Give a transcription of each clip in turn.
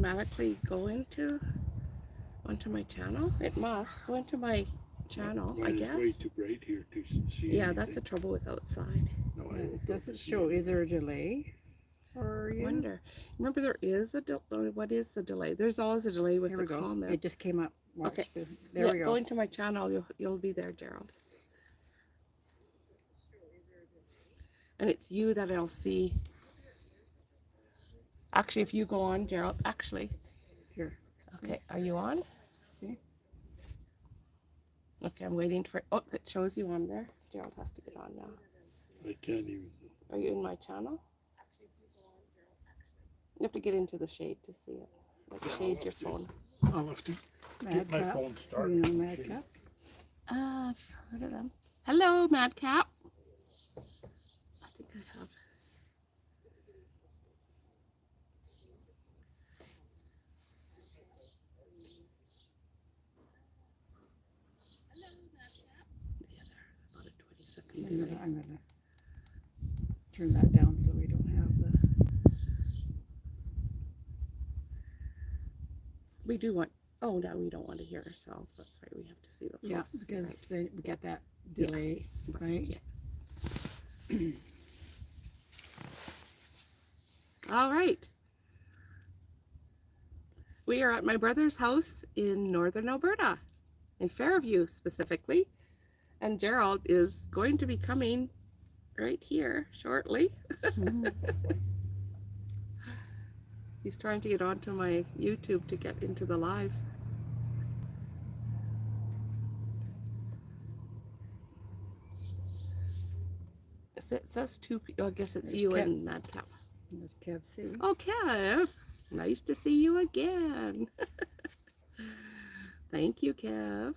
automatically go onto my channel? It must go into my channel, I guess. Mine is way too bright here to see Yeah, anything. that's the trouble with outside. No, I Yeah, won't it be able doesn't to see show. Is anything. there a delay? Or I you? wonder. Remember, there is a what is the delay? There's always a delay with Here the we go. comments. It just came up. Watch. Okay. There Yeah, we go go. into my channel. You'll be there, Gerald. And it's you that I'll see. Actually, if you go on, Gerald. Actually, Here. okay. Are you on? See? Okay, I'm waiting for. Oh, it shows you on there. Gerald has to get on now. I can't even. Are you in my channel? You have to get into the shade to see it. Like shade your phone. I'll have to Mad get my Cap. phone You started. know Mad Cap? I've heard of them. Hello, Madcap. I think I have. The other, about a 20-second delay. I'm gonna turn that down so we don't have the. We do want. Oh no, we don't want to hear ourselves. That's right. We have to see the Yeah, posts, because right? we get that delay, right? Yeah. All right. We are at my brother's house in northern Alberta, in Fairview specifically, and Gerald is going to be coming right here shortly. Mhm. He's trying to get onto my YouTube to get into the live. It says two people. I guess it's There's you Kev. and Madcap. There's Kev C. Oh, Kev. Nice to see you again. Thank you, Kev.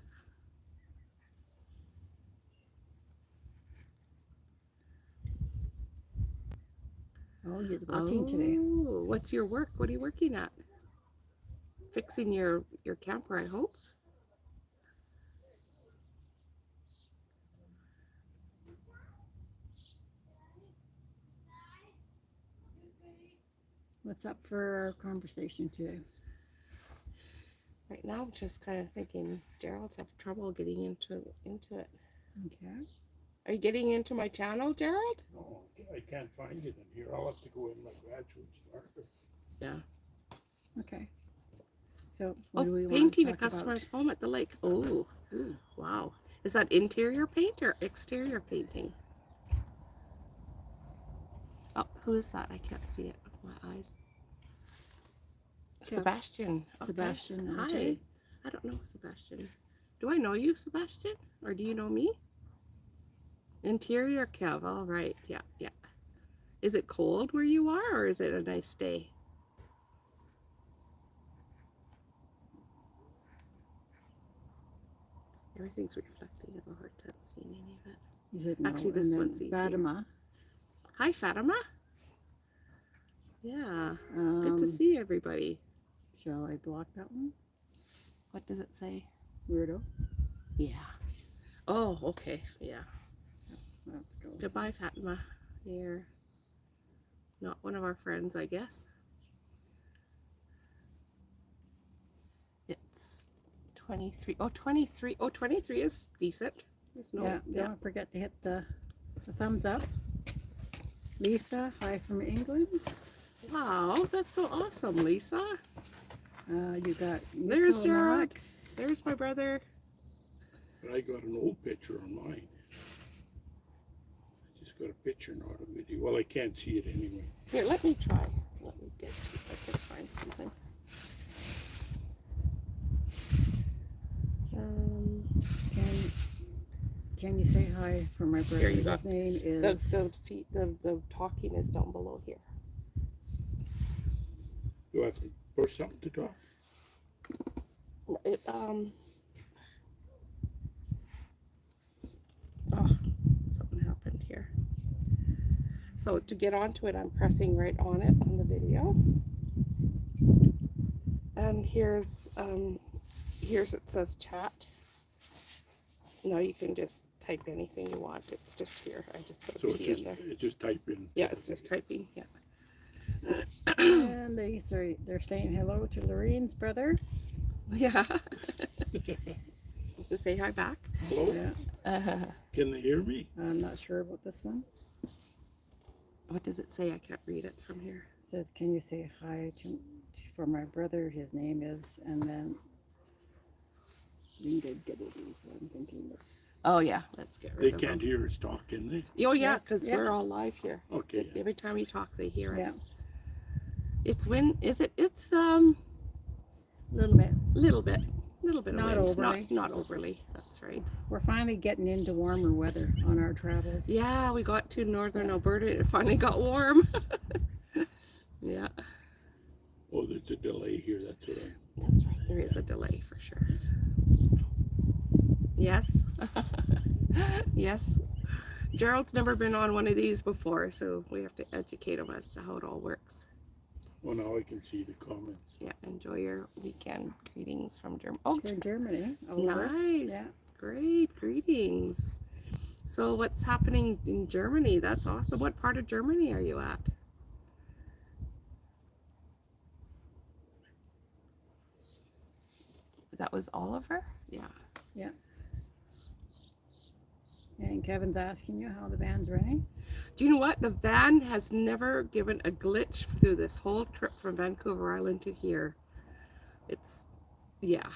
Oh, he's working today. Oh, what's your work? What are you working at? Fixing your camper, I hope. What's up for our conversation today? Right now, I'm just kind of thinking Gerald's have trouble getting into it. Okay. Are you getting into my channel, Gerald? No, I can't find it in here. I'll have to go in my graduate starter. Yeah. Okay. So what do we want painting to a talk customer's about? home at the lake. Oh, ooh, wow. Is that interior paint or exterior painting? Oh, who is that? I can't see it with my eyes. Kev. Sebastian. Okay. Sebastian and Hi. Jay. I don't know Sebastian. Do I know you, Sebastian? Or do you know me? Interior Kev. All right. Yeah, yeah. Is it cold where you are, or is it a nice day? Everything's reflecting. I have a hard time seeing any of it. You said no. Actually, this and then one's easier. Fatima. Hi, Fatima. Yeah. Good to see everybody. Shall I block that one? What does it say? Weirdo. Yeah. Oh, okay. Yeah. Let's go. Goodbye, Fatima. You're not one of our friends, I guess. It's 23. Oh, 23. Oh, 23 is decent. There's no, Yeah, don't forget to hit the thumbs up. Lisa, hi from England. Wow, that's so awesome, Lisa. You got There's Nico Gerald. Knox. There's my brother. But I got an old picture on mine. I just got a picture, not a video. Well, I can't see it anyway. Here, let me try. Let me get if I can find something. Can you say hi for my brother? Here you go. His name is The talking is down below here. Do I have to push something to talk? Oh, something happened here. So to get onto it, I'm pressing right on it on the video. And here's it says chat. Now you can just type anything you want. It's just here. I just put a So video in there. it's just type in. Yeah, it's just typing. Yeah. And they're saying hello to Loreen's brother. Yeah. Supposed to say hi back. Hello? Yeah, Can they hear me? I'm not sure about this one. What does it say? I can't read it from here. It says, can you say hi for my brother? His name is, and then we did get it. So I'm thinking it's Oh yeah, let's get They rid of can't them. hear us talk, can they? Oh yeah, Yes, because yeah. we're all live here. Okay. Every time you talk, they hear Yeah. us. It's wind. Is it? It's a little bit. little bit of Not wind. overly. Not overly. That's right. We're finally getting into warmer weather on our travels. Yeah, we got to northern Alberta. It finally got warm. Yeah, Oh, there's a delay here. That's what that's right. There is a delay for sure. Yes. Yes. Gerald's never been on one of these before, so we have to educate him as to how it all works. Well, now I can see the comments. Yeah, enjoy your weekend. Greetings from Germany. Oh, To Germany. Over. nice. Yeah. Great. Greetings. So what's happening in Germany? That's awesome. What part of Germany are you at? That was Oliver? Yeah. And Kevin's asking you how the van's running. Do you know what? The van has never given a glitch through this whole trip from Vancouver Island to here. It's, yeah.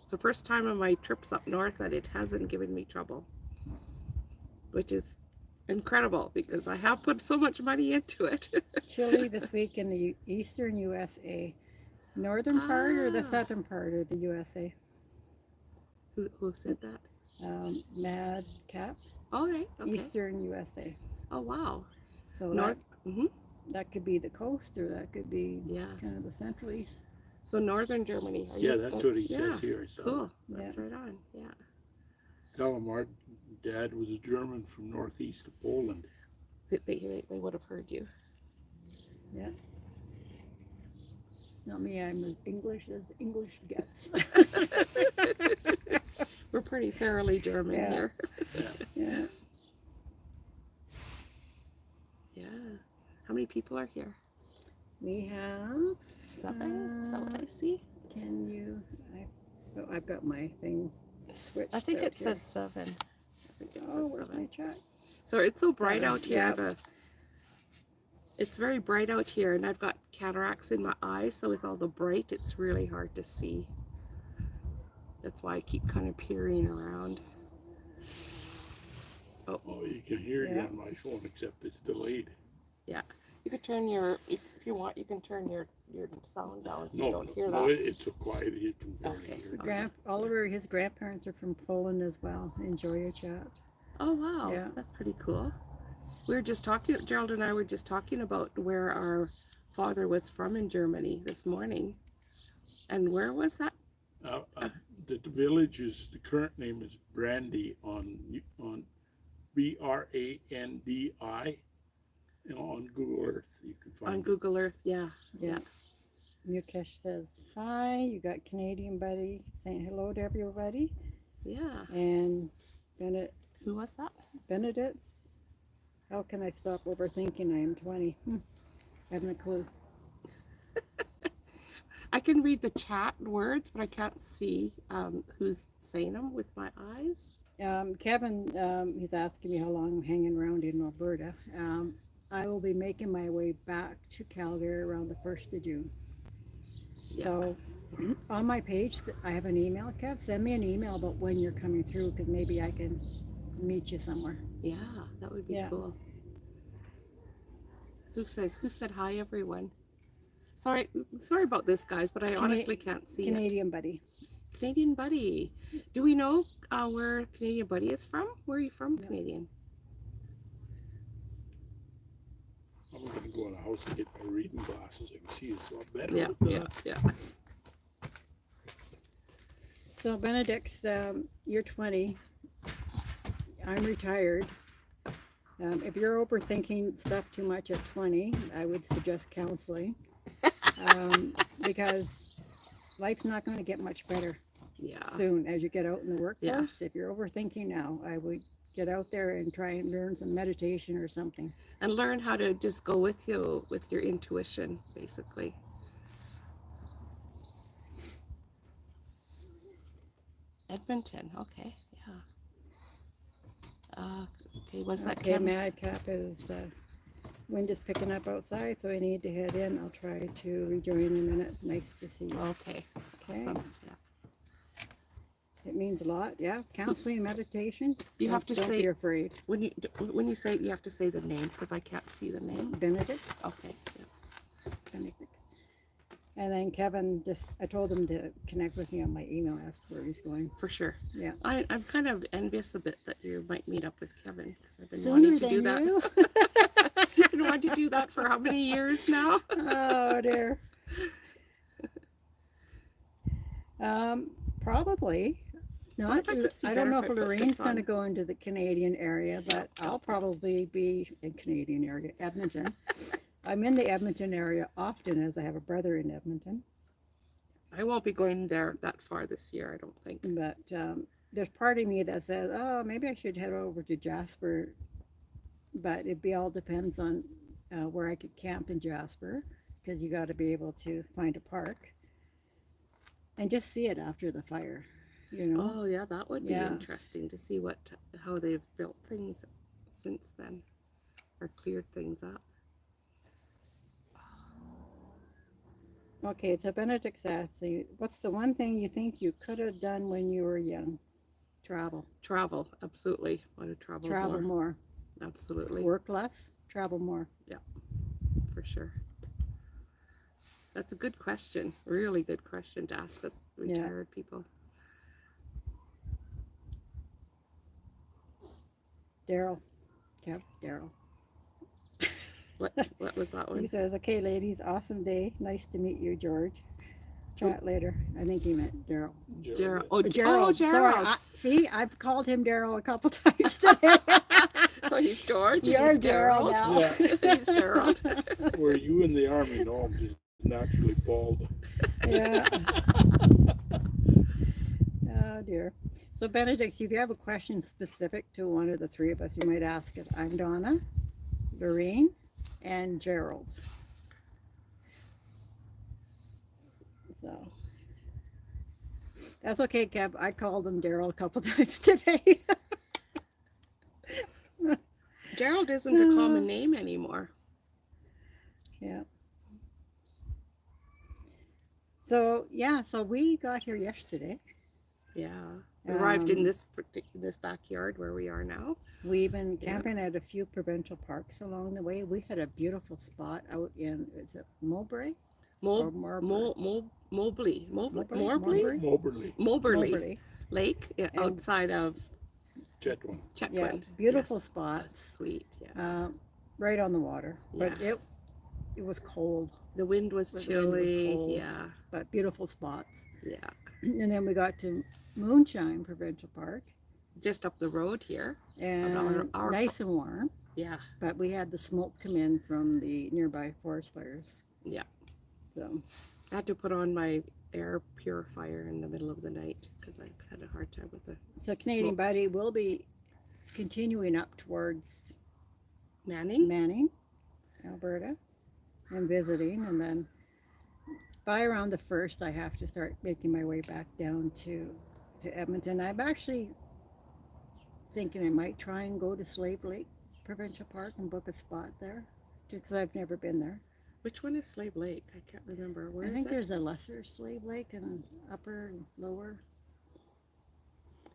It's the first time on my trips up north that it hasn't given me trouble, which is incredible because I have put so much money into it. Chilly this week in the eastern USA. Northern part or the Ah. southern part of the USA? Who said that? Mad Cap. All right. Okay. Eastern USA. Oh, wow. So North. that could be the coast or that could be Yeah. kind of the central east. So northern Germany. Are Yeah, you that's still- what he yeah. says here. I saw Cool. Yeah. That's right on. Yeah. Tell him our dad was a German from northeast of Poland. They would have heard you. Yeah. Not me, I'm as English as English gets. We're pretty thoroughly German Yeah. here. Yeah. Yeah. How many people are here? We have, 7? Is that what I see? can you, I've got my thing switched. I think out it here. says 7. I think it Oh, says where's 7. my chart? So it's so bright 7, out here. yeah. It's very bright out here, and I've got cataracts in my eyes, so with all the bright, it's really hard to see. That's why I keep kind of peering around. Oh, you can hear it Yeah. on my phone, except it's delayed. Yeah. You could turn if you want, you can turn your sound down so you No, don't hear no, that. it's so quiet you can barely Okay. hear it. Oliver, his grandparents are from Poland as well. Enjoy a chat. Oh, wow. Yeah. That's pretty cool. We were just talking, Gerald and I were just talking about where our father was from in Germany this morning. And where was that? The village is, the current name is Brandy on Brandi. On Google Earth, you can find On it. Google Earth, yeah. Yeah. Mukesh says, hi. You got Canadian buddy saying hello to everybody. Yeah. And Who was that? Benedict, how can I stop overthinking? I am 20. Haven't a clue. I can read the chat words, but I can't see who's saying them with my eyes. Kevin, he's asking me how long I'm hanging around in Alberta. I will be making my way back to Calgary around the 1st of June. Yeah. So on my page, I have an email. Kev, send me an email about when you're coming through because maybe I can meet you somewhere. Yeah, that would be Yeah. cool. Who said hi, everyone? Sorry about this, guys, but I honestly can't see it. Canadian buddy. Canadian Buddy. Do we know where Canadian Buddy is from? Where are you from, Canadian? I'm gonna go in the house and get my reading glasses. I can see it's a lot better. Yeah, with yeah, that. yeah. So Benedict's, you're 20. I'm retired. If you're overthinking stuff too much at 20, I would suggest counseling. Because life's not going to get much better Yeah. soon as you get out in the workforce. Yeah. If you're overthinking now, I would get out there and try and learn some meditation or something. And learn how to just go with you with your intuition, basically. Edmonton, okay, yeah. Okay, what's that? Okay, Kim's? Madcap is, wind is picking up outside, so I need to head in. I'll try to rejoin in a minute. Nice to see you. Okay, Okay. awesome. Yeah. It means a lot, yeah. Counseling and meditation. You have to Don't say- be afraid. When you say it, you have to say the name because I can't see the name. Benedict. Okay, yeah. Benedict. And then Kevin, I told him to connect with me on my email, ask where he's going. For sure. Yeah. I'm kind of envious a bit that you might meet up with Kevin because I've been Sooner wanting to do than that. you. I've been wanting to do that for how many years now? Oh dear. Probably not. if I could see I don't better know if if I put Loreen's this going to on? go into the Canadian area, but I'll probably be in Canadian area, Edmonton. I'm in the Edmonton area often as I have a brother in Edmonton. I won't be going there that far this year, I don't think. But there's part of me that says, oh, maybe I should head over to Jasper. But all depends on where I could camp in Jasper, because you got to be able to find a park and just see it after the fire, you know. Oh yeah, that would be Yeah. interesting to see how they've built things since then or cleared things up. Okay, so Benedict asks, what's the one thing you think you could have done when you were young? Travel. Travel, absolutely. Want to travel, Travel more. more. Absolutely. Work less, travel more. For sure. That's a good question. Really good question to ask us retired people. Daryl. Kev, Daryl. What was that He one? says, okay, ladies, awesome day. Nice to meet you, George. Chat later. I think he meant Daryl. Gerald. Oh, Gerald. Gerald. Sorry. See, I've called him Daryl a couple times today. So he's George. You're He's Gerald now. Yeah. He's Gerald. Were you in the army? No, I'm just naturally bald. Yeah. Oh, dear. So, Benedict, if you have a question specific to one of the three of us, you might ask it. I'm Donna, Loreen, and Gerald. So, that's okay, Kev. I called him Daryl a couple times today. Gerald isn't a common name anymore. Yeah. So, yeah, so we got here yesterday. Yeah. We arrived in Um, this backyard where we are now. We've been camping at a few provincial parks along the way. We had a beautiful spot out in, is it Mowbray? Or Marlborough? Mobley. Moberly? Moberly Lake outside of Chetwynd. Yeah, Chetwynd. beautiful Yes. spot. That's sweet. Yeah. Right on the water. But Yeah. it was cold, The wind was the wind was chilly. cold. Yeah. but beautiful spots. Yeah. And then we got to Moonshine Provincial Park, Just up the road here. and our- nice and warm. Yeah. But we had the smoke come in from the nearby forest fires. Yeah. So, I had to put on my air purifier in the middle of the night because I had a hard time with the so Canadian Smoke. Buddy will be continuing up towards Manning. Manning, Alberta, and visiting, and then by around the 1st, I have to start making my way back down to Edmonton. I'm actually thinking I might try and go to Slave Lake Provincial Park and book a spot there, just because I've never been there. Which one is Slave Lake? I can't remember. Where I is think it? there's a lesser Slave Lake and an upper and lower.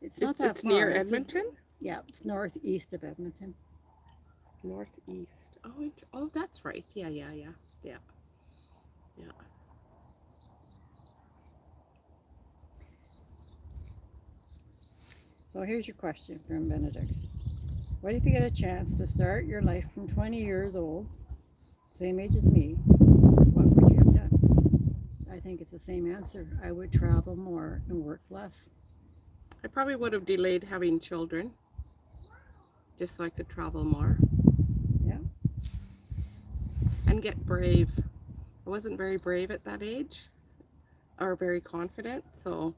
It's not that It's far. near It's Edmonton. yeah, it's northeast of Edmonton. Northeast. Oh, that's right. Yeah. So here's your question from Benedict. What if you get a chance to start your life from 20 years old, same age as me, what would you have done? I think it's the same answer. I would travel more and work less. I probably would have delayed having children, just so I could travel more. Yeah. And get brave. I wasn't very brave at that age, or very confident. So,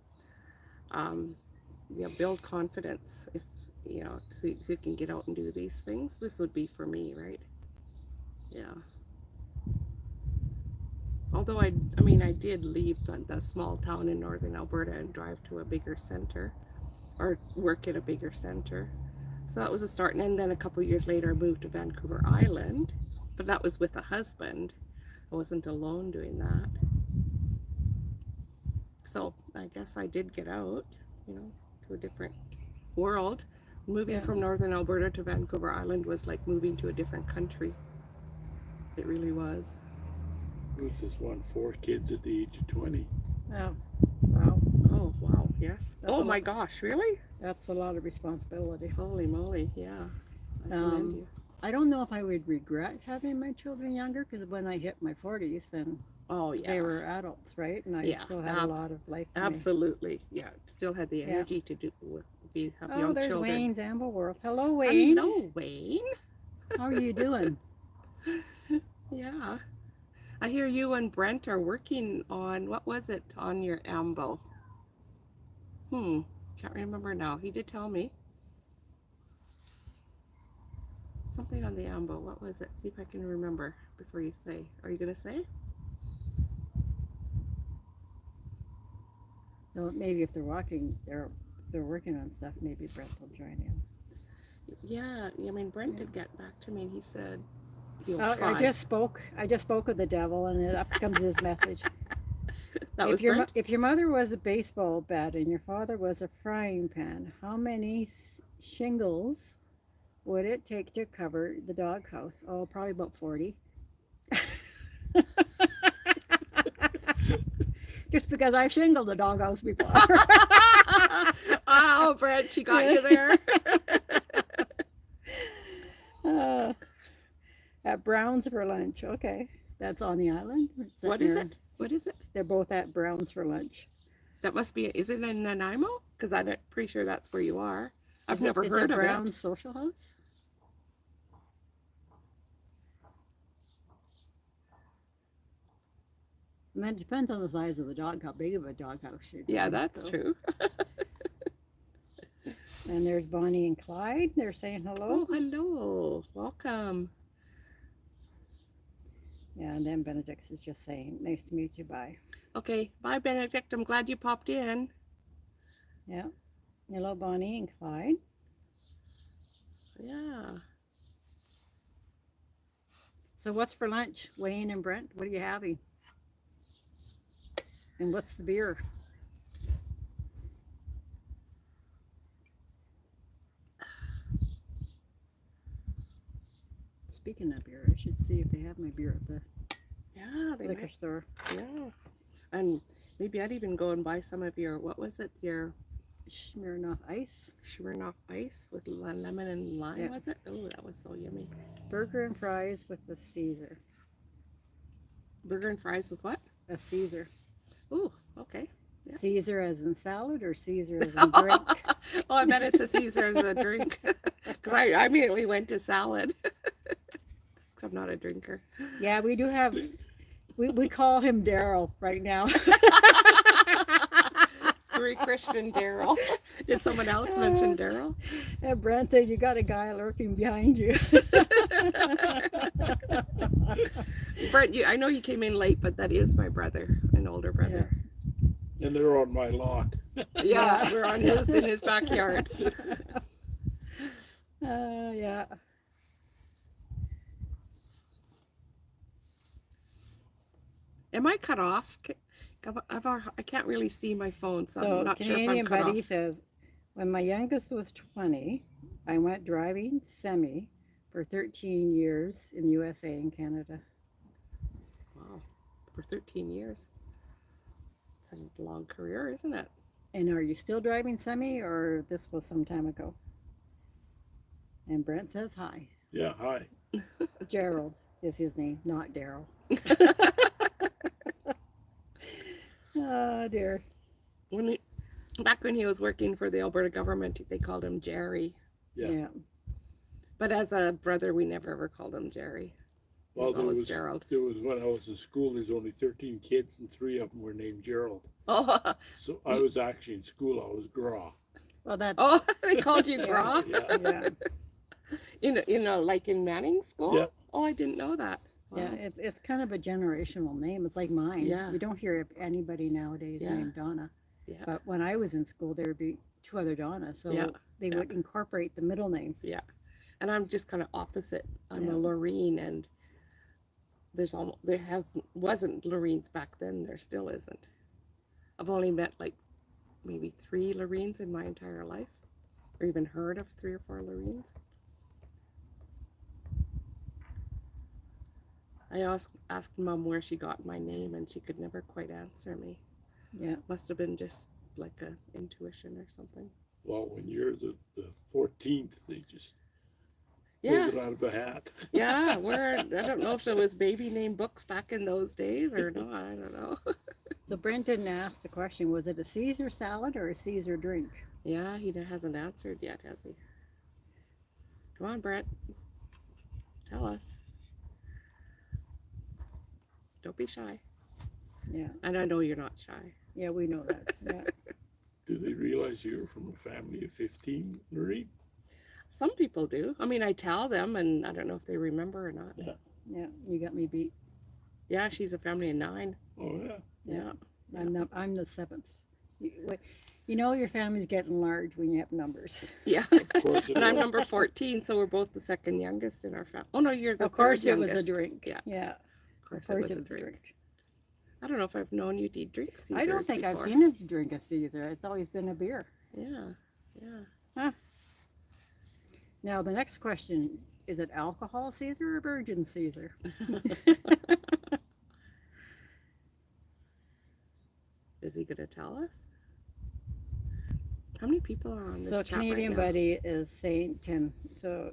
build confidence you know, so you can get out and do these things. This would be for me, right? Yeah. Although I mean, I did leave the small town in northern Alberta and drive to a bigger center, or work at a bigger center. So that was a start. And then a couple of years later, I moved to Vancouver Island, but that was with a husband. I wasn't alone doing that. So I guess I did get out, you know, to a different world. Moving from northern Alberta to Vancouver Island was like moving to a different country. It really was. There was this one, 4 kids at the age of 20. Oh, wow. Oh, wow. Yes. That's oh, my gosh. Really? That's a lot of responsibility. Holy moly. Yeah. I commend you. I don't know if I would regret having my children younger, because when I hit my 40s, then Oh, yeah. they were adults, right? And I Yeah, still had a lot of life for me. Absolutely. Yeah. Still had the energy to have Oh, young there's children. Wayne's Amble World. Hello, Wayne. Hello, Wayne. How are you doing? Yeah. I hear you and Brent are working on, what was it, on your AMBO? Can't remember now. He did tell me. Something on the AMBO. What was it? See if I can remember before you say. Are you going to say? No, maybe if they're working on stuff, maybe Brent will join in. Yeah. I mean, Brent did get back to me and he said he'll Oh, try. I just spoke with the devil, and up comes his message. That was Brent? If your mother was a baseball bat and your father was a frying pan, how many shingles would it take to cover the doghouse? Oh, probably about 40. Just because I've shingled the doghouse before. Oh, Brent, she got you there. At Brown's for lunch. Okay. That's on the island. What is it? What is it? They're both at Brown's for lunch. That must be, is it in Nanaimo? Because I'm pretty sure that's where you are. I've never heard of Brown's it. Social House. And that depends on the size of the dog, how big of a doghouse you're doing. Yeah, that's true. And there's Bonnie and Clyde. They're saying hello. Oh, hello. Welcome. Yeah, and then Benedict is just saying, nice to meet you, bye. Okay, bye, Benedict. I'm glad you popped in. Yeah. Hello, Bonnie and Clyde. Yeah. So what's for lunch, Wayne and Brent? What are you having? And what's the beer? Speaking of beer, I should see if they have my beer at the liquor store. Yeah. And maybe I'd even go and buy some of your, what was it? Your Smirnoff Ice. Smirnoff Ice with lemon and lime, was it? Oh, that was so yummy. Burger and fries with the Caesar. Burger and fries with what? A Caesar. Ooh, okay. Yeah. Caesar as in salad or Caesar as in drink? Oh, I bet it's a Caesar as a drink. Because I immediately went to salad. Because I'm not a drinker. Yeah, we do have, we call him Daryl right now. Christian Daryl. Did someone else mention Daryl? And Brent said, you got a guy lurking behind you. Brent, I know you came in late, but that is my brother, an older brother. And they're on my lot. Yeah, we're on in his backyard. Yeah. Am I cut off? I can't really see my phone, so I'm not sure if I'm Canadian cut Buddy off. says, when my youngest was 20, I went driving semi for 13 years in USA and Canada. Wow, for 13 years. It's a long career, isn't it? And are you still driving semi, or this was some time ago? And Brent says hi. Yeah, hi. Gerald is his name, not Daryl. Oh dear. Back when he was working for the Alberta government, they called him Jerry. Yeah. But as a brother, we never ever called him Jerry. Well, There was when I was in school, there's only 13 kids and 3 of them were named Gerald. Oh, So I was actually in school, I was Gra. Well, that's Oh, they called you Gra? yeah, Like in Manning school? Yeah. Oh, I didn't know that. yeah. Wow. It's kind of a generational name. It's like mine. Yeah. You don't hear of anybody nowadays Yeah. named Donna. Yeah. But when I was in school, there would be two other Donnas, so Yeah, they yeah. would incorporate the middle name. Yeah. And I'm just kind of opposite. I'm a Yeah. Loreen, and wasn't Loreens back then. There still isn't. I've only met like maybe 3 Loreens in my entire life, or even heard of 3 or 4 Loreens. I asked Mom where she got my name, and she could never quite answer me. Yeah. Must have been just like a intuition or something. Well, when you're the 14th, they just Yeah. pulled it out of a hat. Yeah, I don't know if there was baby name books back in those days or not. I don't know. So Brent didn't ask the question, was it a Caesar salad or a Caesar drink? Yeah, he hasn't answered yet, has he? Come on, Brent. Tell us. Don't be shy. Yeah. And I know you're not shy. Yeah, we know that. Yeah. Do they realize you're from a family of 15, Loreen? Some people do. I mean, I tell them, and I don't know if they remember or not. Yeah. Yeah. You got me beat. Yeah, she's a family of 9. Oh, yeah. Yeah. I'm the 7th. Your family's getting large when you have numbers. Yeah. Of course it And I'm is. number 14, so we're both the second youngest in our family. Oh, no, you're the Of course third it was youngest. a drink. Yeah. Yeah. Of course it was a drink. I don't know if I've known you to drink Caesars I don't think before. I've seen a drink a Caesar. It's always been a beer. Yeah. Yeah. Huh. Now the next question, is it alcohol Caesar or virgin Caesar? Is he going to tell us? How many people are on this So chat Canadian right now? Buddy is saying Tim. So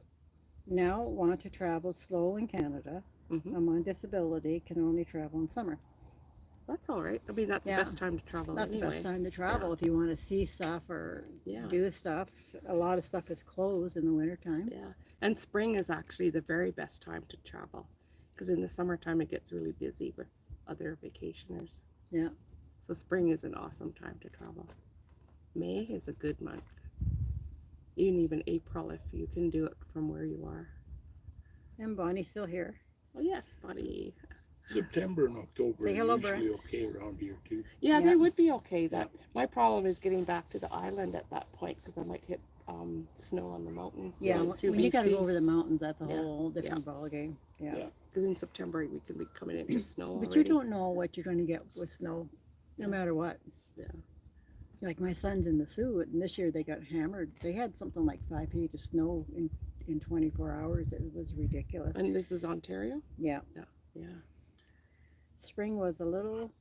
now want to travel slow in Canada. Mhm. I'm on disability, can only travel in summer. That's all right. I mean, that's Yeah. the best time to travel That's anyway. the best time to travel if you want to see stuff or Yeah. do stuff. A lot of stuff is closed in the wintertime. Yeah. And spring is actually the very best time to travel, because in the summertime it gets really busy with other vacationers. Yeah. So spring is an awesome time to travel. May is a good month. Even April if you can do it from where you are. And Bonnie's still here. Oh yes, buddy. September and October Say are hello, usually Brent. okay around here, too. Yeah, Yeah. they would be okay. My problem is getting back to the island at that point, because I might hit snow on the mountains. Yeah, through when you got to BC. go over the mountains, that's a Yeah. whole different ball game. Yeah. Yeah. Because in September we can be coming into snow But already. you don't know what you're going to get with snow, no matter what. Yeah. Like my son's in the Sioux, and this year they got hammered. They had something like 5 feet of snow in 24 hours. It was ridiculous. And this is Ontario? Yeah. Yeah. Spring was a little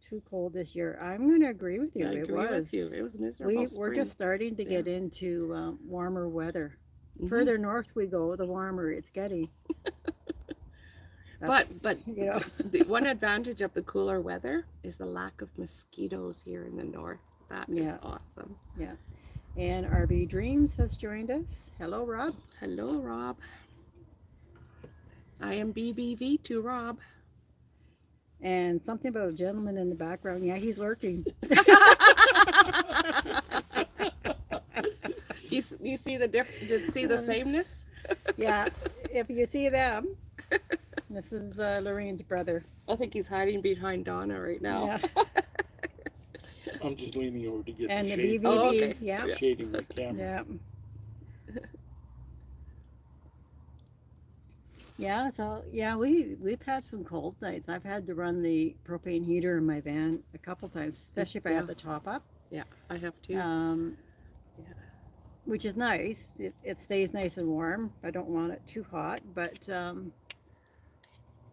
too cold this year. I'm going to agree with you. I It agree was. with you. It was miserable. We're spring. just starting to get into warmer weather. Mhm. Further north we go, the warmer it's getting. But you know. the one advantage of the cooler weather is the lack of mosquitoes here in the north. That is Yeah. awesome. Yeah. And RB Dreams has joined us. Hello, Rob. Hello, Rob. I am BBV to Rob. And something about a gentleman in the background. Yeah, he's lurking. You see the sameness? Yeah, if you see them. This is Loreen's brother. I think he's hiding behind Donna right now. Yeah. I'm just leaning over to get And the the shade. BBB. Oh, okay. Yeah. Shading my camera. Yeah. Yeah, so yeah, we've had some cold nights. I've had to run the propane heater in my van a couple times, especially if I have the top up. Yeah, I have too. Yeah. Which is nice. It stays nice and warm. I don't want it too hot, but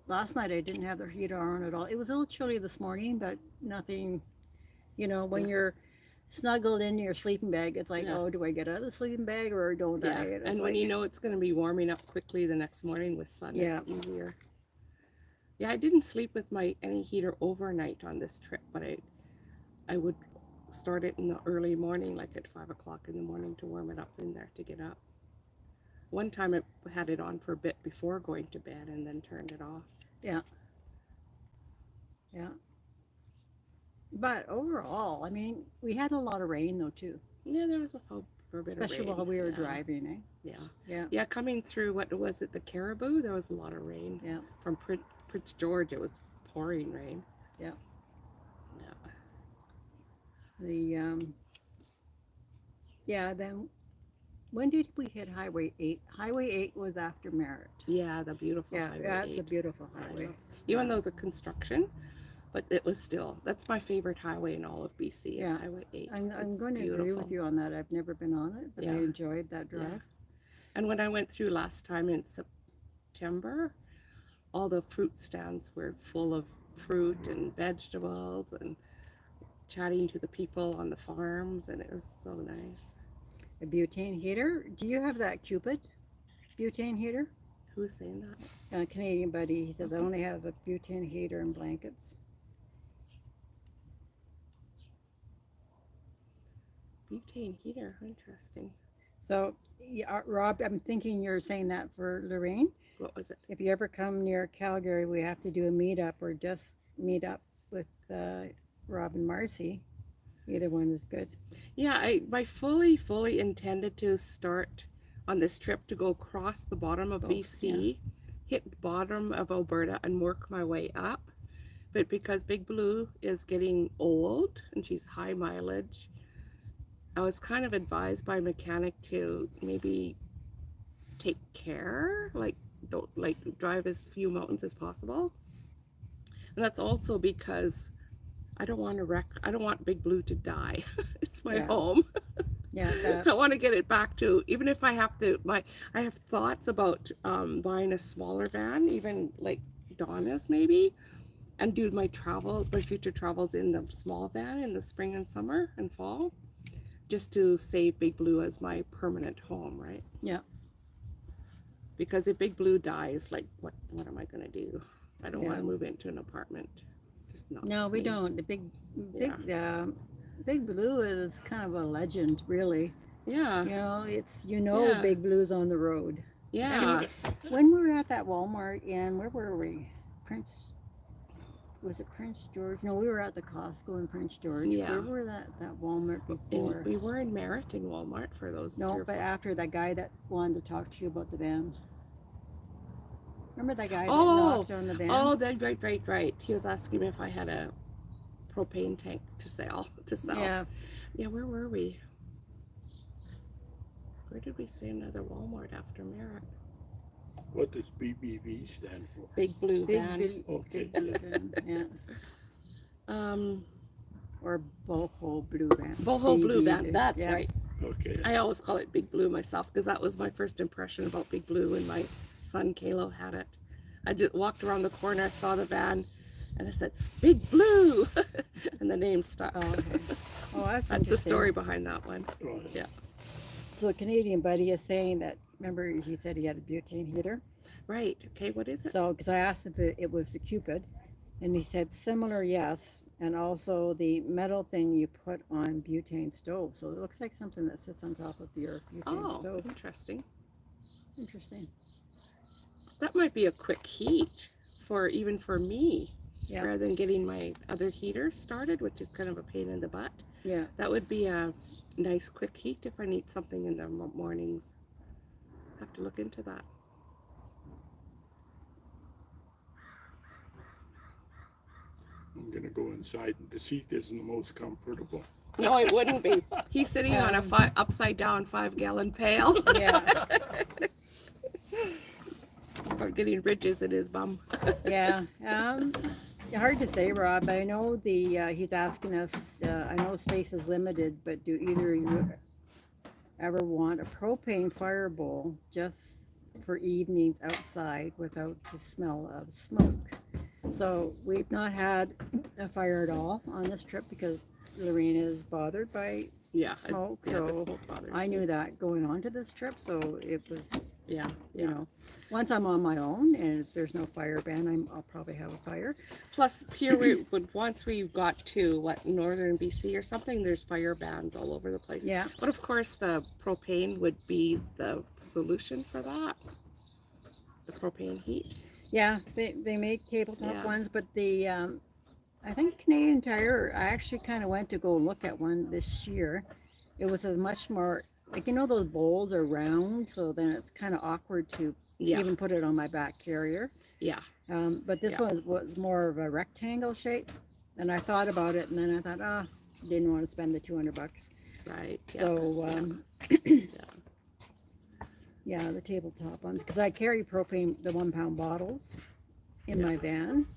last night I didn't have the heater on at all. It was a little chilly this morning, but nothing, when you're snuggled in your sleeping bag, it's like, Yeah. oh, do I get out of the sleeping bag or don't Yeah, I? It's and when like, you know it's going to be warming up quickly the next morning with sun, Yeah. it's easier. Yeah, I didn't sleep with any heater overnight on this trip, but I would start it in the early morning, like at 5 o'clock in the morning, to warm it up in there to get up. One time I had it on for a bit before going to bed and then turned it off. Yeah. Yeah. But overall, I mean, we had a lot of rain though too. Yeah, there was a bit especially of rain. while we were Yeah. driving, eh? Yeah. Yeah, Yeah, coming through, what was it, the Caribou? There was a lot of rain. yeah, From Prince George, it was pouring rain. yeah. Yeah. The yeah. Then when did we hit Highway 8? Highway 8 was after Merritt. Yeah, the beautiful Yeah, Highway that's a 8. beautiful I highway. know. Even Yeah. though the construction, but it was still, that's my favorite highway in all of BC is Yeah. Highway 8. I'm It's going to agree beautiful. with you on that. I've never been on it, but I Yeah. enjoyed that Yeah. drive. And when I went through last time in September, all the fruit stands were full of fruit and vegetables and chatting to the people on the farms, and it was so nice. A butane heater. Do you have that Cupid butane heater? Who was saying that? A Canadian buddy. He says I only have a butane heater and blankets. Butane heater, interesting. So, yeah, Rob, I'm thinking you're saying that for Lorraine. What was it? If you ever come near Calgary, we have to do a meetup or just meet up with Rob and Marcy. Either one is good. Yeah, I fully intended to start on this trip to go across the bottom of BC, hit the bottom of Alberta, and work my way up. But because Big Blue is getting old and she's high mileage, I was kind of advised by a mechanic to maybe take care, like don't like drive as few mountains as possible. And that's also because I don't want to wreck. I don't want Big Blue to die. It's my Yeah. home. Yeah, I want to get it back to, even if I have to. I have thoughts about buying a smaller van, even like Donna's maybe, and do my future travels in the small van in the spring and summer and fall, just to save Big Blue as my permanent home, right? yeah. Because if Big Blue dies, like what am I gonna do? I don't want Yeah. to move into an apartment. Just not. No, we me. don't. The Big Blue is kind of a legend, really. Yeah. You know, Yeah. Big Blue's on the road. Yeah. When we were at that Walmart where were we? Was it Prince George? No, we were at the Costco in Prince George. Yeah. Where were that Walmart before? We were in Merritt in Walmart for those. No, but after that guy that wanted to talk to you about the van. Remember that guy that knocks on the van? Oh, that right. He was asking me if I had a propane tank to sell. Yeah. Yeah, where were we? Where did we say another Walmart after Merritt? What does BBV stand for? Big Blue Big van. Blue, Okay. Big Blue van, yeah. Or Boho Blue van. Boho Blue van. BB, That's yeah. right. Okay. I always call it Big Blue myself because that was my first impression about Big Blue when my son Kalo had it. I just walked around the corner, I saw the van, and I said, Big Blue! And the name stuck. Oh, okay. Oh, that's the interesting. story behind that one. Oh, Yeah. So a Canadian buddy is saying that, remember he said he had a butane heater? Right. Okay, what is it? So, because I asked if it was the Cupid, and he said similar, yes, and also the metal thing you put on butane stove. So it looks like something that sits on top of your butane stove. Interesting. Interesting. That might be a quick heat even for me, Yeah. rather than getting my other heater started, which is kind of a pain in the butt. Yeah. That would be a nice quick heat if I need something in the mornings. Have to look into that. I'm gonna go inside, and the seat isn't the most comfortable. No, it wouldn't be. He's sitting on a upside down 5-gallon pail. Yeah. Or getting ridges in his bum. Yeah. Hard to say, Rob. I know he's asking us. I know space is limited, but do either of you ever want a propane fire bowl just for evenings outside without the smell of smoke? So we've not had a fire at all on this trip because Loreen is bothered by Yeah. smoke. The So smoke bothers I me. knew that going on to this trip. So it was, Yeah. you know, once I'm on my own and if there's no fire ban, I'll probably have a fire. Plus, here once we got to northern BC or something, there's fire bans all over the place. Yeah. But of course, the propane would be the solution for that. The propane heat. Yeah, they make tabletop Yeah. ones, but I think Canadian Tire, I actually kind of went to go look at one this year. it was a much more, like, you know, those bowls are round, so then it's kind of awkward to Yeah. even put it on my back carrier. Yeah. But this Yeah. one was more of a rectangle shape, and I thought about it, and then I thought, didn't want to spend the $200. Right. Yeah. So, Yeah. yeah, the tabletop ones, because I carry propane, the 1 pound bottles in Yeah. my van.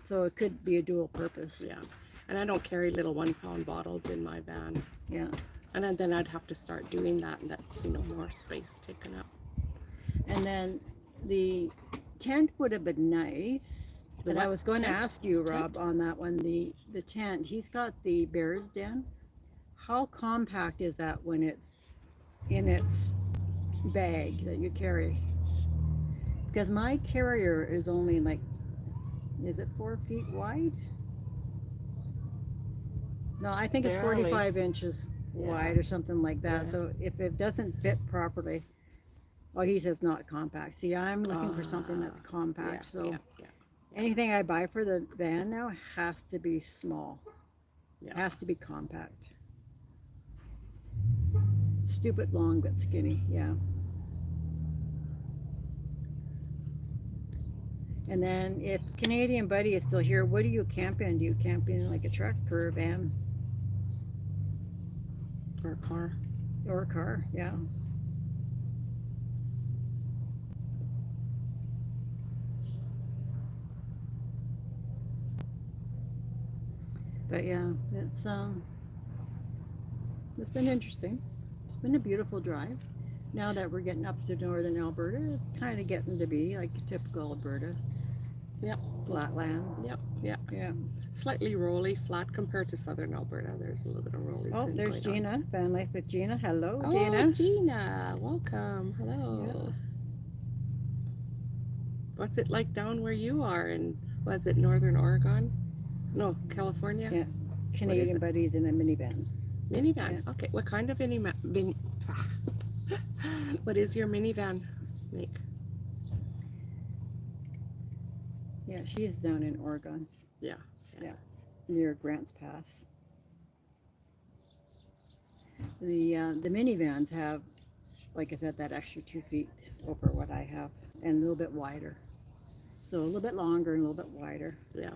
So it could be a dual purpose. Yeah. And I don't carry little 1 pound bottles in my van. Yeah. And then I'd have to start doing that, and that's, you know, more space taken up. And then the tent would have been nice. The And I what was going to tent? ask you, Rob, on that one, the tent. He's got the bear's den. How compact is that when it's in its bag that you carry? Because my carrier is only like, is it 4 feet wide? No, I think it's Barely. 45 inches Yeah. wide or something like that. Yeah. So if it doesn't fit properly, well, he says not compact. See, I'm looking for something that's Yeah. compact. So Yeah. anything I buy for the van now has to be small. Yeah. It has to be compact. Stupid long but skinny, yeah. And then if Canadian Buddy is still here, what do you camp in? Do you camp in like a truck or a van Or a car. or a car? Yeah. But yeah, it's been interesting. It's been a beautiful drive. Now that we're getting up to northern Alberta, it's kind of getting to be like typical Alberta. Yep. Flatland. Yep. Yeah. Yeah. Slightly rolly, flat compared to southern Alberta. There's a little bit of rolly. Oh, thing there's going on. Gina. Van Life with Gina. Hello, Oh, Gina. Gina. Welcome. Hello. Yeah. What's it like down where you are? And was it Northern Oregon? No, California? Yeah. Canadian it? Buddies in a minivan. Minivan. Okay. What kind of what is your minivan make? Yeah, she's down in Oregon. Yeah. Near Grants Pass. The minivans have, like I said, that extra 2 feet over what I have, and a little bit wider. So a little bit longer and a little bit wider. Yeah.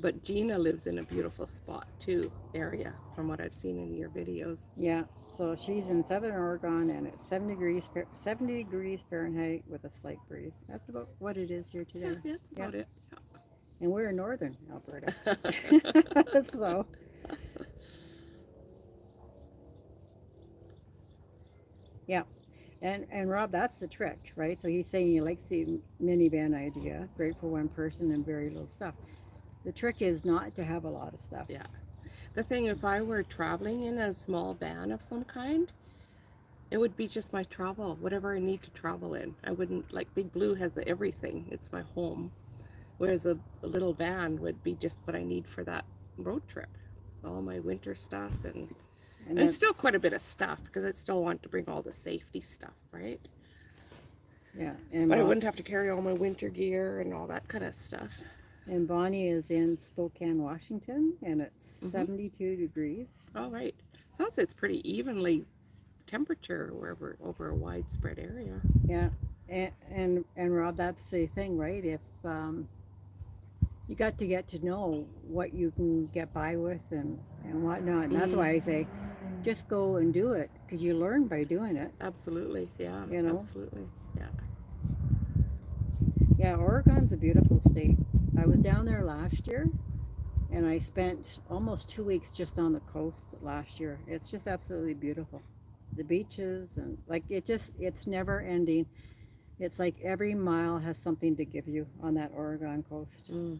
But Gina lives in a beautiful spot too, area, from what I've seen in your videos. Yeah, so she's in Southern Oregon, and it's 70 degrees Fahrenheit with a slight breeze. That's about what it is here today. Yeah, that's about it. And we're in northern Alberta. So yeah. And Rob, that's the trick, right? So he's saying he likes the minivan idea, great for one person and very little stuff. The trick is not to have a lot of stuff. Yeah. The thing, if I were traveling in a small van of some kind, it would be just my travel, whatever I need to travel in. I wouldn't, like Big Blue has everything. It's my home. Whereas a little van would be just what I need for that road trip. All my winter stuff and it's still quite a bit of stuff because I still want to bring all the safety stuff, right? Yeah. And But I wouldn't have to carry all my winter gear and all that kind of stuff. And Bonnie is in Spokane, Washington, and it's 72 degrees. Oh, right. Sounds like it's pretty evenly temperature wherever over a widespread area. Yeah. And Rob, that's the thing, right? If you got to get to know what you can get by with and whatnot. And that's why I say just go and do it, because you learn by doing it. Absolutely. Yeah. You know? Absolutely. Yeah. Yeah, Oregon's a beautiful state. I was down there last year, and I spent almost 2 weeks just on the coast last year. It's just absolutely beautiful. The beaches and it's never ending. It's like every mile has something to give you on that Oregon coast. Mm.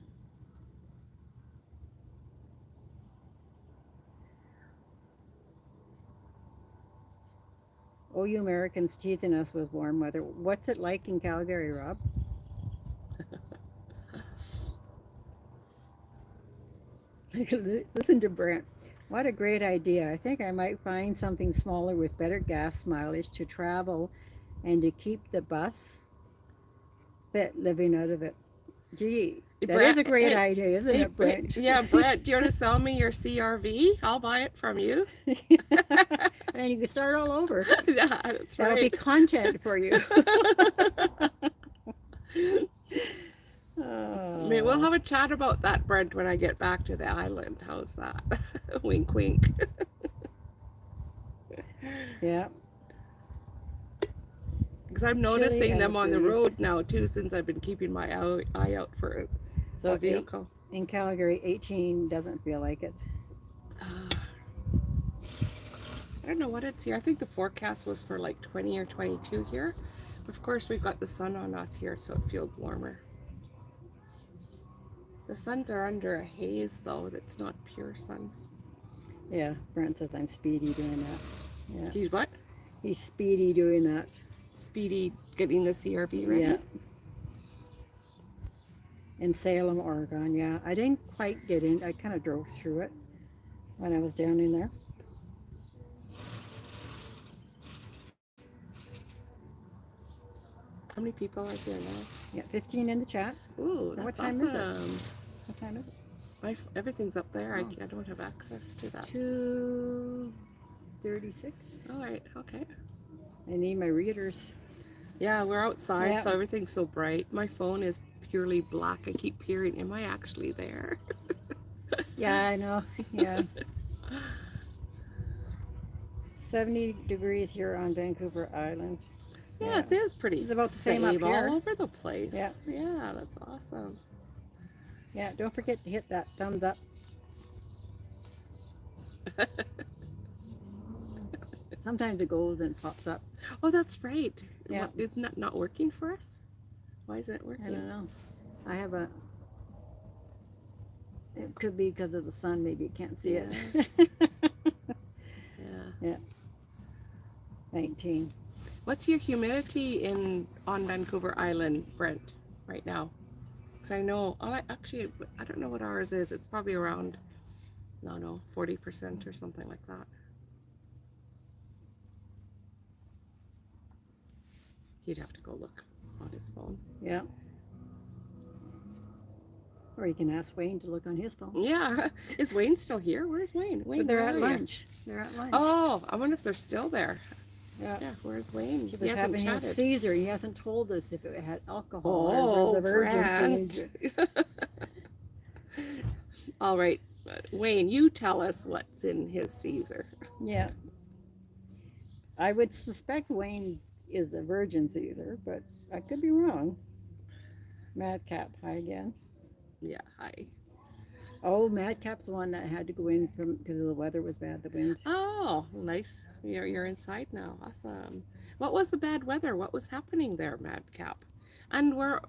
Oh, you Americans teasing us with warm weather. What's it like in Calgary, Rob? Listen to Brent. What a great idea. I think I might find something smaller with better gas mileage to travel and to keep the bus fit living out of it. Gee, that Brett, is a great hey, idea, isn't hey, it, Brent? yeah, Brett, do you want to sell me your CRV? I'll buy it from you. And you can start all over. Yeah, that's That'll be right. content for you. Maybe we'll Oh, have a chat about that, Brent, when I get back to the island. How's that? Wink, wink. yeah. Because I'm Chilly noticing and a them on the breeze. road now too, since I've been keeping my eye out for So a vehicle. in Calgary, 18 doesn't feel like it. I don't know what it's here. I think the forecast was for like 20 or 22 here. Of course, we've got the sun on us here, so it feels warmer. The suns are under a haze, though. That's not pure sun. Yeah, Brent says I'm speedy doing that. Yeah, He's what? he's speedy doing that. Speedy getting the CRV ready? Yeah. In Salem, Oregon. Yeah, I didn't quite get in. I kind of drove through it when I was down in there. How many people are here now? Yeah, 15 in the chat. Ooh, Now, what that's time is it? awesome. What time is it? Everything's up there. Oh. I don't have access to that. 2:36. All right, okay. I need my readers. Yeah, we're outside, Yeah. so everything's so bright. My phone is purely black. I keep peering. Am I actually there? Yeah, I know. Yeah. 70 degrees here on Vancouver Island. Yeah, it is pretty. It's about the same up here. all over the place. Yeah. Yeah, that's awesome. Yeah, don't forget to hit that thumbs up. Sometimes it goes and pops up. Oh, that's right. Yeah. Isn't that not working for us? Why isn't it working? I don't know. I have a. It could be because of the sun. Maybe you can't see it. Yeah. Yeah. 19. What's your humidity on Vancouver Island, Brent, right now? Because I know, I don't know what ours is. It's probably around, 40% or something like that. He'd have to go look on his phone. Yeah. Or you can ask Wayne to look on his phone. Yeah. Is Wayne still here? Where's Wayne? Wayne, But they're where at are you? lunch. They're at lunch. Oh, I wonder if they're still there. Yeah. Yeah, where's Wayne? He He was hasn't having his chatted. Caesar. He hasn't told us if it had alcohol or Oh, if it was a virgin Brent. Caesar. All right, Wayne, you tell us what's in his Caesar. Yeah. I would suspect Wayne is a virgin Caesar, but I could be wrong. Madcap, hi again. Yeah, hi. Oh, Madcap's the one that had to go in from because the weather was bad, the wind. Oh, nice. You're inside now. Awesome. What was the bad weather? What was happening there, Madcap? And where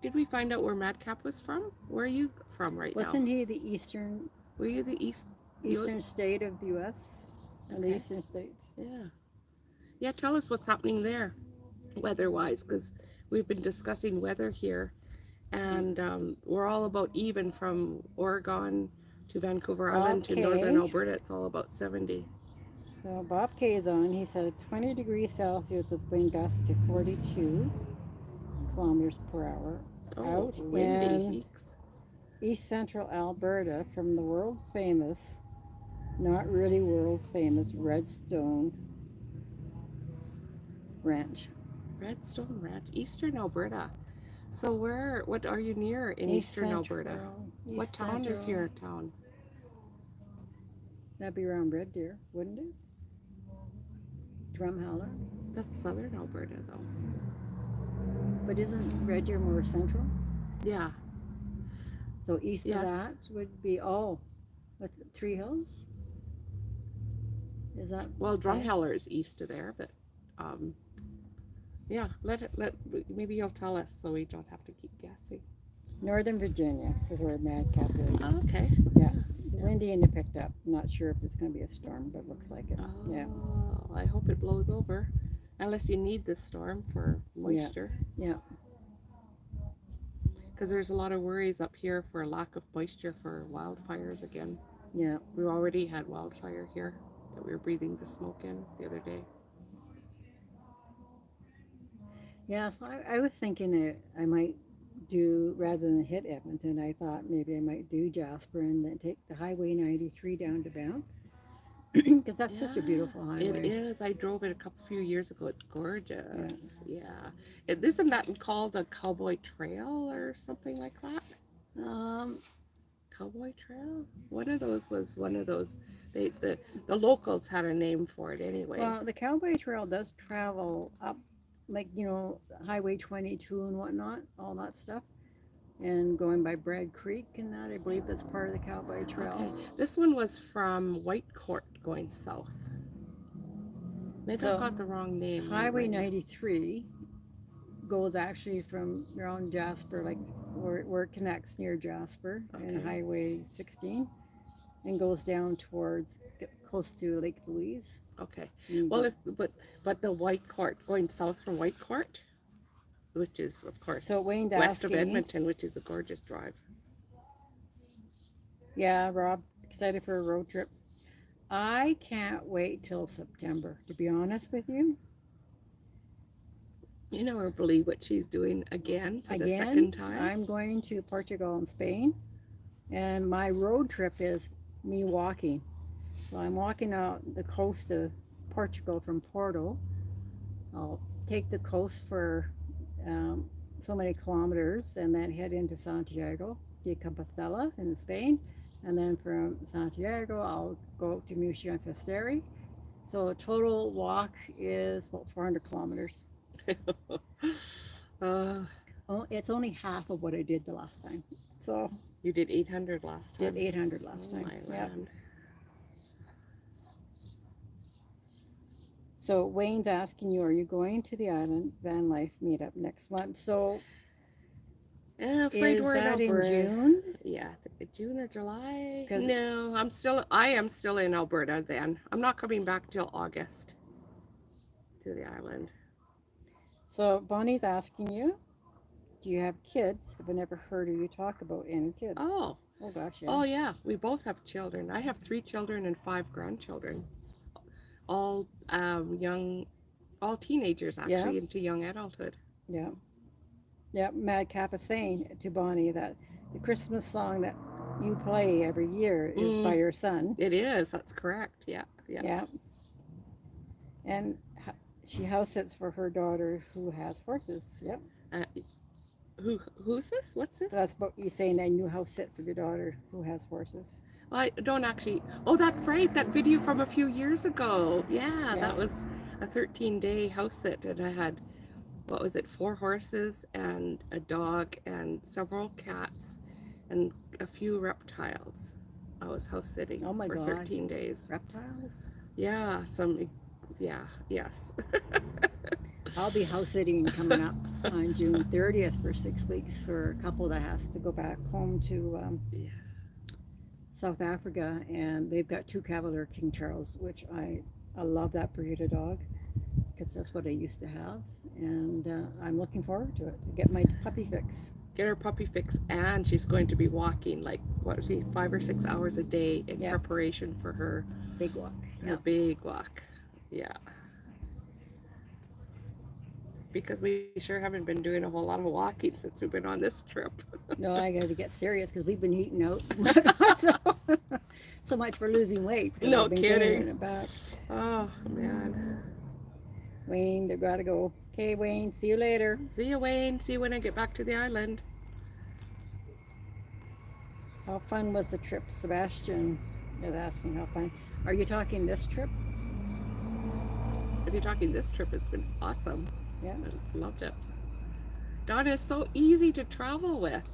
did we find out where Madcap was from? Where are you from right now? Wasn't he the eastern Were you the eastern state of the U.S. and the Okay. eastern states? Yeah. Yeah, tell us what's happening there, weather-wise, because we've been discussing weather here, and we're all about even from Oregon to Vancouver Island to northern Okay. Alberta. It's all about 70. So Bob K is on. He said 20 degrees Celsius with wind gusts to 42 kilometers per hour. Oh, Out windy. in Eeks. East Central Alberta from the world famous, not really world famous, Redstone Ranch. Redstone Ranch, Eastern Alberta. So what are you near in East Eastern Alberta? Central, What East town is Central. your town? That'd be around Red Deer, wouldn't it? Drumheller. That's Southern Alberta, though. But isn't Red Deer more central? Yeah. So east Yes. of that would be, what's it, Tree Hills? Is that? Well, Drumheller is east of there, but yeah. Maybe you'll tell us so we don't have to keep guessing. Northern Virginia is where Madcap is. Oh, okay. Yeah. The wind Indiana picked up. Not sure if it's going to be a storm, but it looks like it. Oh, Yeah. I hope it blows over, unless you need this storm for moisture. Yeah. Because there's a lot of worries up here for lack of moisture for wildfires again. Yeah. We already had wildfire here that we were breathing the smoke in the other day. Yeah. So I was thinking I might do, rather than hit Edmonton, I thought maybe I might do Jasper and then take the Highway 93 down to Banff. Because that's such a beautiful It highway. is. I drove it a few years ago. It's gorgeous. Yeah. Isn't that called a Cowboy Trail or something like that? Um, Cowboy Trail? One of those was one of those. The locals had a name for it anyway. well, the Cowboy Trail does travel up, like, Highway 22 and whatnot, all that stuff. And going by Bragg Creek and that, I believe that's part of the Cowboy Trail. Okay. This one was from Whitecourt going south. Maybe I So, got the wrong name. Highway 93 goes actually from around Jasper, like where it connects near Jasper and Okay. Highway 16, and goes down towards close to Lake Louise. Okay. You Well, go- but the Whitecourt going south from Whitecourt, which is of course So Wayne's west of asking, Edmonton, which is a gorgeous drive. yeah, Rob, excited for a road trip. I can't wait till September, to be honest with you. You never believe what she's doing again for the Again, second time. I'm going to Portugal and Spain, and my road trip is me walking. So I'm walking out the coast of Portugal from Porto. I'll take the coast for so many kilometers and then head into Santiago de Compostela in Spain. And then from Santiago, I'll go to Muscia and Festeri. So a total walk is about 400 kilometers. uh, Oh, it's only half of what I did the last time. So you did 800 last time. did 800 last Oh, time. my Yep. land. So Wayne's asking you, are you going to the Island Van Life meetup next month? So Yeah, afraid is we're that in Alberta. June? Yeah, June or July. 'Cause- No, I am still in Alberta then. I'm not coming back till August to the island. So Bonnie's asking you, do you have kids? I've never heard of you talk about any kids. Oh, Oh gosh, yeah. oh yeah. We both have children. I have 3 children and 5 grandchildren. All young, all teenagers actually Yeah. into young adulthood. Yeah. Yeah, Madcap is saying to Bonnie that the Christmas song that you play every year is by your son. It is. That's correct. Yeah. Yeah. And she house sits for her daughter who has horses. Yep. Who's this? What's this? That's what you're saying, that you house sit for your daughter who has horses. I don't actually. Oh, that's right. That video from a few years ago. Yeah, Yeah. that was a 13-day house sit, and I had, what was it, 4 horses and a dog and several cats and a few reptiles. I was house sitting Oh my for God. 13 days. Reptiles? Yeah, yes. I'll be house sitting coming up on June 30th for 6 weeks for a couple that has to go back home to Yeah. South Africa, and they've got 2 Cavalier King Charles, which I love that breed of dog because that's what I used to have, and I'm looking forward to it, to get my puppy fix. Get her puppy fix, and she's going to be walking like, what was she, 5 or 6 hours a day in Yeah. preparation for her Big walk. a big walk. Yeah. Because we sure haven't been doing a whole lot of walking since we've been on this trip. No, I got to get serious because we've been eating out. So much for losing weight. because No I've been kidding. gaining it back. Oh, man. Wayne, they've got to go. Okay, Wayne, see you later. See you, Wayne. See you when I get back to the island. How fun was the trip? Sebastian is asking how fun. Are you talking this trip? If you're talking this trip, it's been awesome. Yeah. I've loved it. Donna is so easy to travel with.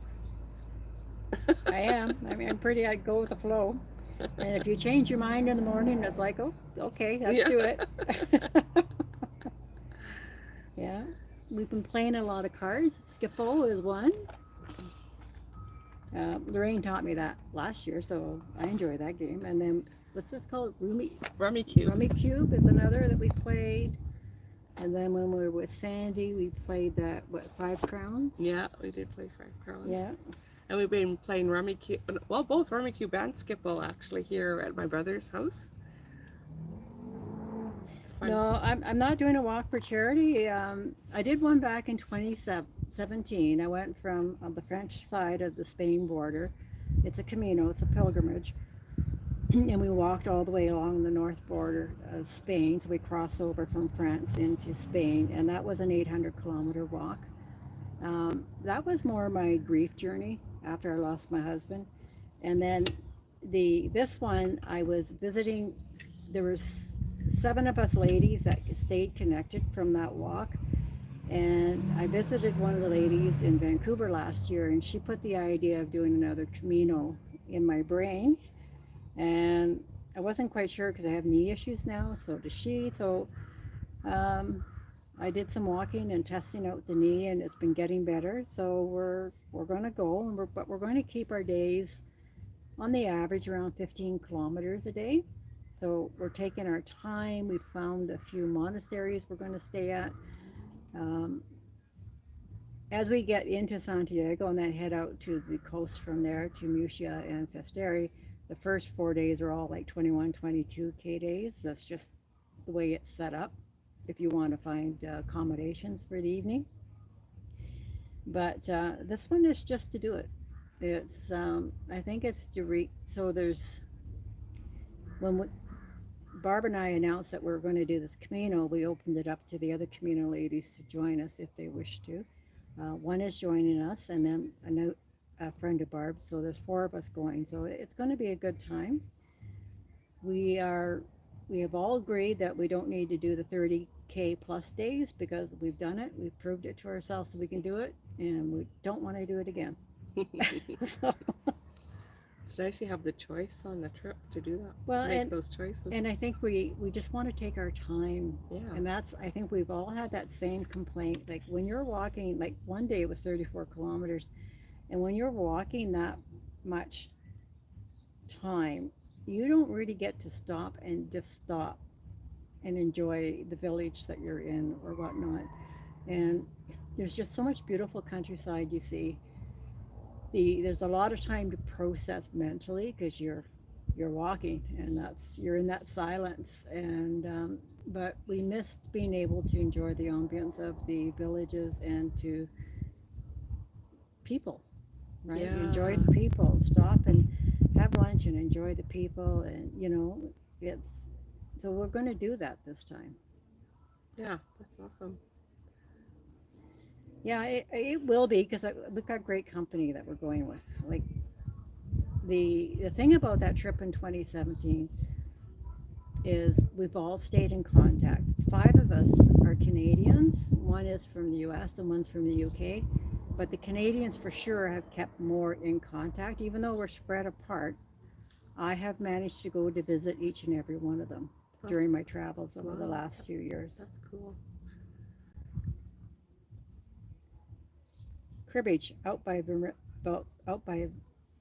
I am. I mean, I go with the flow. And if you change your mind in the morning, it's like, oh, okay, let's Yeah. do it. Yeah. We've been playing a lot of cards. Skippo is one. Lorraine taught me that last year, so I enjoy that game. And then, what's this called? Rummy Cube. Rummy Cube is another that we played. And then when we were with Sandy, we played that, 5 crowns? Yeah, we did play 5 crowns. Yeah. And we've been playing Rummy Cube, well, both Rummy Cube and Skippo actually here at my brother's house. It's fun? No, I'm not doing a walk for charity. I did one back in 2017. I went from on the French side of the Spain border. It's a Camino, it's a pilgrimage. And we walked all the way along the north border of Spain. So we crossed over from France into Spain, and that was an 800-kilometer walk. That was more my grief journey after I lost my husband. And then this one I was visiting. There was 7 of us ladies that stayed connected from that walk, and I visited one of the ladies in Vancouver last year, and she put the idea of doing another Camino in my brain, and I wasn't quite sure because I have knee issues now, so does she. So I did some walking and testing out the knee, and it's been getting better. So we're going to go, and but we're going to keep our days on the average around 15 kilometers a day. So we're taking our time. We found a few monasteries we're going to stay at. As we get into Santiago and then head out to the coast from there to Murcia and Festeri, the first 4 days are all like 21, 22K days. That's just the way it's set up if you want to find accommodations for the evening. But this one is just to do it. It's, I think it's to so there's, when Barb and I announced that we were going to do this Camino, we opened it up to the other Camino ladies to join us if they wish to. One is joining us, and then a friend of Barb's, so there's 4 of us going. So it's going to be a good time. We have all agreed that we don't need to do the 30K plus days because we've done it. We've proved it to ourselves that we can do it, and we don't want to do it again. So, It's nice you have the choice on the trip to do that. well, to make those choices. and I think we just want to take our time. Yeah. And I think we've all had that same complaint. Like when you're walking, like one day it was 34 kilometers. And when you're walking that much time, you don't really get to stop and enjoy the village that you're in or whatnot. And there's just so much beautiful countryside you see. There's a lot of time to process mentally because you're walking, and you're in that silence. And but we missed being able to enjoy the ambience of the villages and to people, right? Yeah. Enjoy the people. Stop and have lunch and enjoy the people, and it's so we're going to do that this time. Yeah, that's awesome. Yeah, it will be because we've got great company that we're going with. Like the thing about that trip in 2017 is we've all stayed in contact. 5 of us are Canadians. One is from the US and one's from the UK. But the Canadians for sure have kept more in contact. Even though we're spread apart, I have managed to go to visit each and every one of them during my travels over the last few years. That's cool. Cribbage out by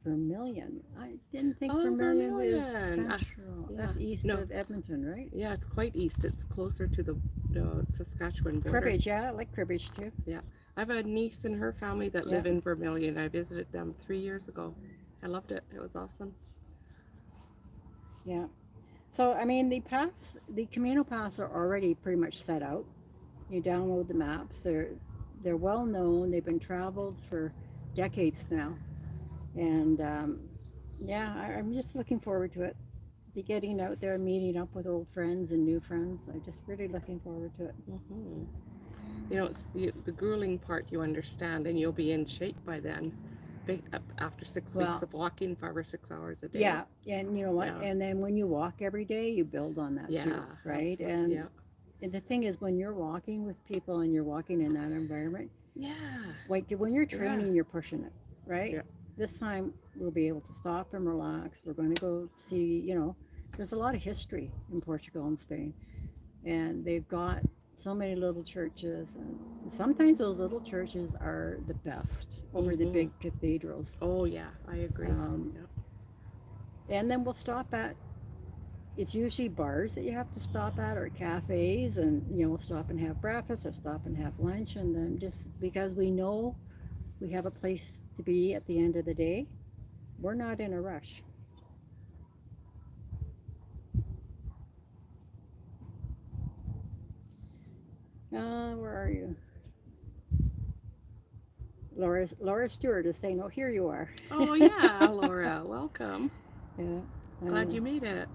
Vermilion. I didn't think Oh, Vermilion was Vermilion. central. Yeah. That's east No. of Edmonton, right? Yeah, it's quite east. It's closer to the Saskatchewan border. Cribbage, yeah, I like Cribbage too. Yeah. I have a niece and her family that live in Vermilion. I visited them 3 years ago. I loved it. It was awesome. Yeah. So, I mean, the Camino paths are already pretty much set out. You download the maps. They're well known. They've been traveled for decades now. And I'm just looking forward to it. To getting out there, meeting up with old friends and new friends. I'm just really looking forward to it. Mm-hmm. It's the grueling part you understand, and you'll be in shape by then. After 6 weeks of walking 5 or 6 hours a day. Yeah, and you know what? Yeah. And then when you walk every day, you build on that too, right? Absolutely. And the thing is, when you're walking with people and you're walking in that environment, like when you're training, you're pushing it, right? Yeah. This time we'll be able to stop and relax. We're going to go see, there's a lot of history in Portugal and Spain, and they've got so many little churches, and sometimes those little churches are the best over the big cathedrals. Oh yeah, I agree. And then we'll stop at, it's usually bars that you have to stop at, or cafes, and we'll stop and have breakfast or stop and have lunch, and then just because we know we have a place to be at the end of the day, we're not in a rush. Where are you? Laura Stewart is saying, "Oh, here you are." Oh yeah, Laura, welcome. Yeah. Glad you made it.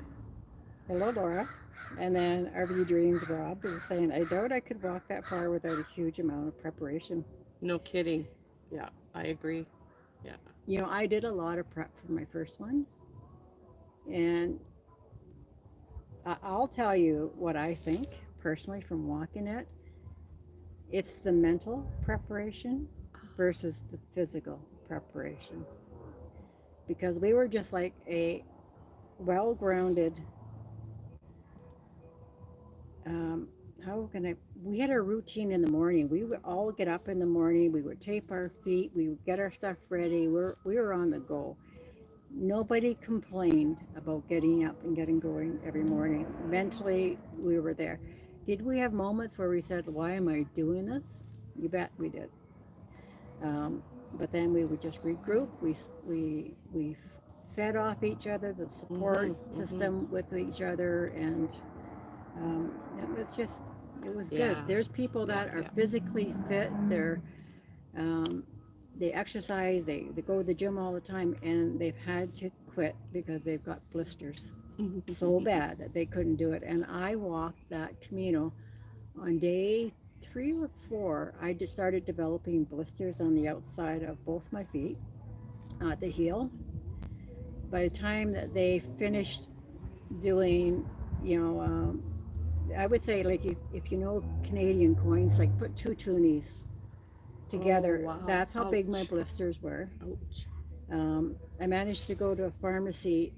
Hello, Laura. And then RV Dreams Rob is saying, "I doubt I could walk that far without a huge amount of preparation." No kidding. Yeah, I agree. Yeah. You know, I did a lot of prep for my first one, and I'll tell you what I think personally from walking it. It's the mental preparation versus the physical preparation, because we were just like a well-grounded, um, how can I, we had a routine in the morning. We would all get up in the morning, we would tape our feet, we would get our stuff ready. We were on the go. Nobody complained about getting up and getting going every morning. Mentally, we were there. Did we have moments where we said, "Why am I doing this?" You bet we did. Um, but then we would just regroup. We fed off each other, the support system with each other, and it was just, it was good. Yeah. There's people that are physically fit. Um, they exercise, they go to the gym all the time, and they've had to quit because they've got blisters so bad that they couldn't do it. And I walked that Camino on day 3 or 4. I just started developing blisters on the outside of both my feet, at the heel. By the time that they finished doing, you know, I would say, like, if you know Canadian coins, like put two toonies together. Oh, wow. That's how big my Ouch. blisters were. Ouch. I managed to go to a pharmacy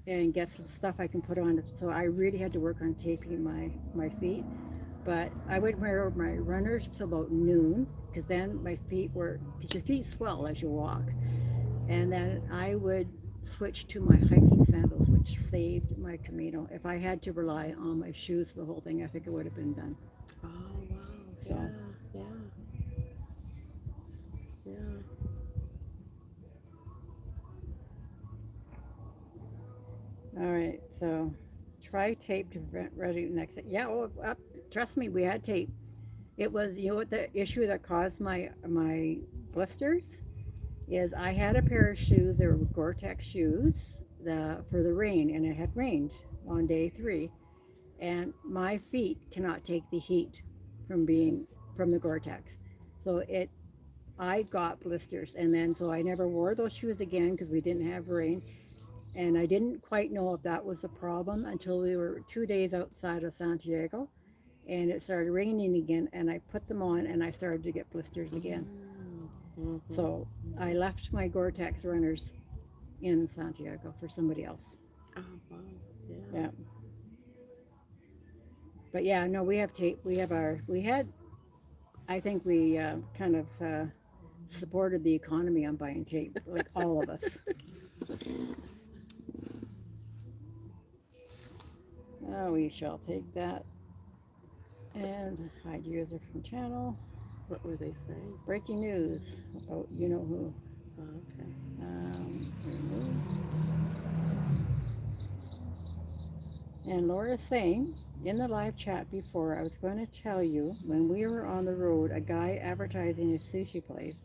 and get some stuff I can put on it. So I really had to work on taping my feet. But I would wear my runners till about noon, because then my feet were, because your feet swell as you walk. And then I would switch to my hiking sandals, which saved my Camino. If I had to rely on my shoes the whole thing, I think it would have been done. Oh wow. So. Yeah. Yeah. All right, so try tape to prevent ready next. Yeah, trust me, we had tape. It was, you know what the issue that caused my blisters is, I had a pair of shoes. They were Gore-Tex shoes for the rain, and it had rained on day 3, and my feet cannot take the heat from the Gore-Tex, so I got blisters, and then so I never wore those shoes again because we didn't have rain. And I didn't quite know if that was a problem until we were 2 days outside of Santiago, and it started raining again, and I put them on and I started to get blisters again. So I left my Gore-Tex runners in Santiago for somebody else. Oh wow. Yeah. Yeah. But yeah, no, we have tape. I think we kind of supported the economy on buying tape, like all of us. We shall take that and hide user from channel. What were they saying? Breaking news about you know who. Oh, okay. Remove. And Laura's saying in the live chat before, I was going to tell you, when we were on the road, a guy advertising a sushi place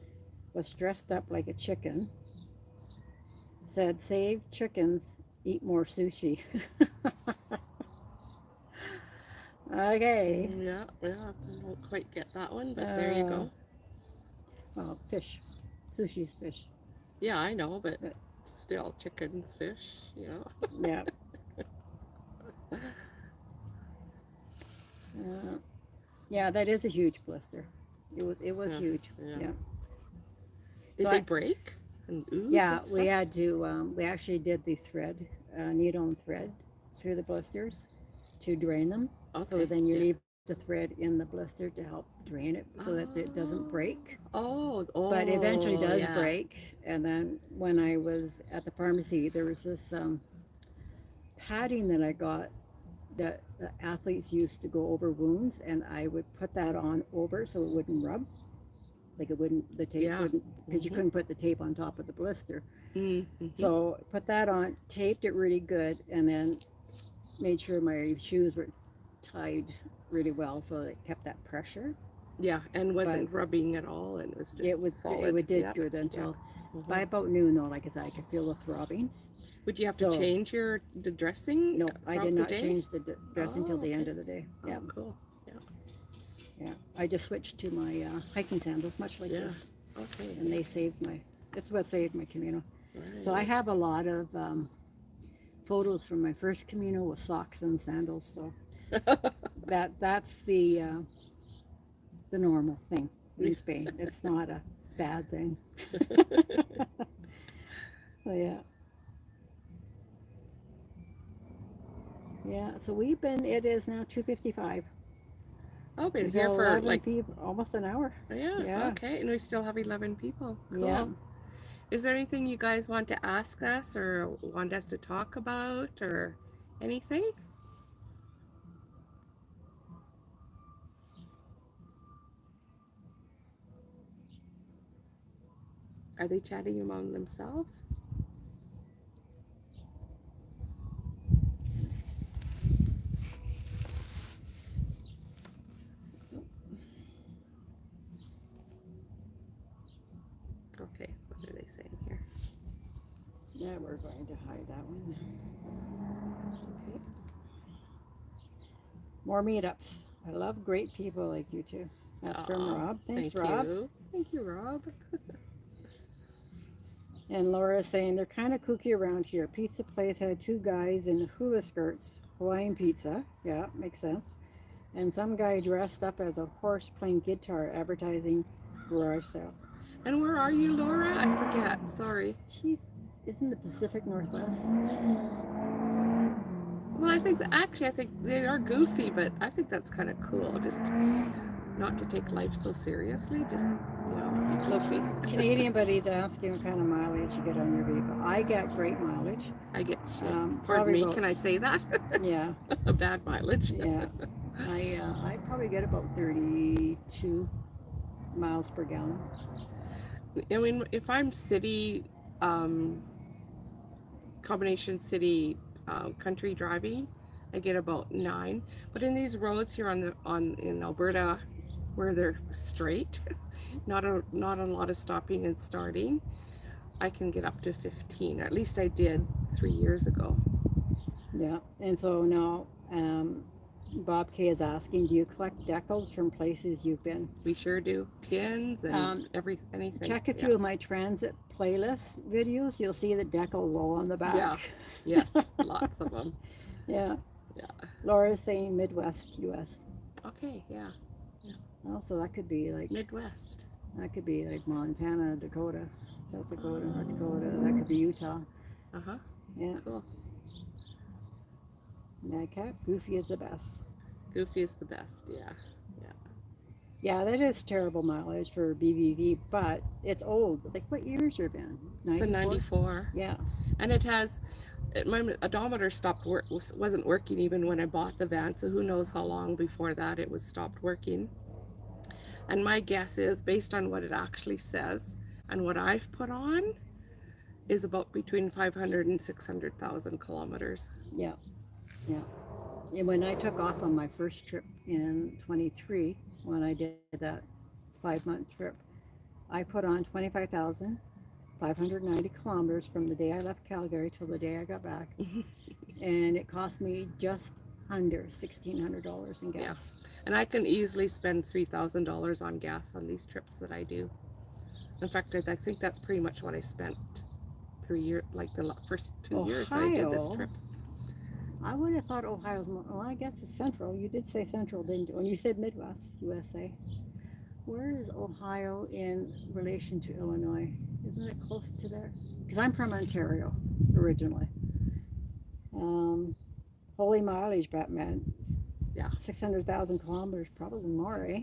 was dressed up like a chicken, said, "Save chickens, eat more sushi." Okay. Yeah. I don't quite get that one, but there you go. Well, fish. Sushi's fish. Yeah, I know, but still, chickens, fish. You know. Yeah. Yeah, that is a huge blister. It was Yeah, huge. yeah. Yeah. Did So they break and ooze? Yeah, and we stuff? had to. We actually did the thread, needle and thread, through the blisters to drain them. So Okay, then you yeah. leave the thread in the blister to help drain it so that it doesn't break. Oh, But it eventually does yeah. break. And then when I was at the pharmacy, there was this padding that I got that the athletes used to go over wounds, and I would put that on over so it wouldn't rub. Like it wouldn't, the tape Yeah. wouldn't, because you couldn't put the tape on top of the blister. Mm-hmm. So put that on, taped it really good, and then made sure my shoes were tied really well, so it kept that pressure. Yeah, and wasn't rubbing at all, and it was just It would solid. it did Yeah. good until Mhm. by about noon though. Like I said, I could feel the throbbing. Would you have So to change the dressing no, I throughout did the not day? change the dressing till Oh, the end okay. of the day. Oh, Yeah, cool. Yeah. yeah. I just switched to my hiking sandals, much like Yeah. this, Okay. and they saved my. It's what saved my Camino. Right. So I have a lot of photos from my first Camino with socks and sandals. So that's the normal thing in Spain. It's not a bad thing. So, yeah. Yeah, so we've been, it is now 2:55. I've been We've here got for 11 like, people, almost an hour. yeah, Yeah. okay, and we still have 11 people. Cool. Yeah. Is there anything you guys want to ask us or want us to talk about or anything? Are they chatting among themselves? Okay, what are they saying here? Yeah, we're going to hide that one. Okay. More meetups. I love great people like you two. That's from Aw, Rob. Thanks, thank Rob. you. Thank you, Rob. And Laura's saying they're kind of kooky around here. Pizza place had two guys in hula skirts, Hawaiian pizza. Yeah, makes sense. And some guy dressed up as a horse playing guitar advertising garage sale. And where are you, Laura? I forget. Sorry. She's in the Pacific Northwest. Well, I think actually, I think they are goofy, but I think that's kind of cool. Just not to take life so seriously. Just be goofy. Canadian buddies asking what kind of mileage you get on your vehicle. I get great mileage. I get shit. Pardon probably me. about- Can I say that? Yeah, Bad mileage. yeah. I probably get about 32 miles per gallon. I mean, if I'm city, combination city, country driving, I get about 9. But in these roads here in Alberta, where they're straight, not a lot of stopping and starting, I can get up to 15. Or at least I did 3 years ago. Yeah, and so now Bob K is asking, do you collect decals from places you've been? We sure do. Pins and anything. Check a few of my transit playlist videos. You'll see the decals all on the back. Yeah. Yes, lots of them. Yeah. Yeah. Laura's saying Midwest U.S. Okay. Yeah. Oh, so that could be like Midwest. Montana, Dakota, South Dakota, North Dakota. That could be Utah. Uh-huh. Yeah. Cool. Madcap, Goofy is the best. Goofy is the best. Yeah. Yeah, that is terrible mileage for BVV, but it's old. Like, what years you've been? 94? It's a 94. Yeah. And it has, my odometer wasn't working even when I bought the van, so who knows how long before that it was stopped working. And my guess is, based on what it actually says and what I've put on, is about between 500 and 600,000 kilometers. Yeah. Yeah. And when I took off on my first trip in 23, when I did that 5-month trip, I put on 25,590 kilometers from the day I left Calgary till the day I got back. And it cost me just under $1,600 in gas. Yeah. And I can easily spend $3,000 on gas on these trips that I do. In fact, I think that's pretty much what I spent 3 years, like the first 2 years I did this trip. I would have thought Ohio's more, well, I guess it's central. You did say central, didn't you? And you said Midwest, USA. Where is Ohio in relation to Illinois? Isn't it close to there? Because I'm from Ontario originally. Holy mileage, Batman. Yeah. 600,000 kilometers, probably more, eh?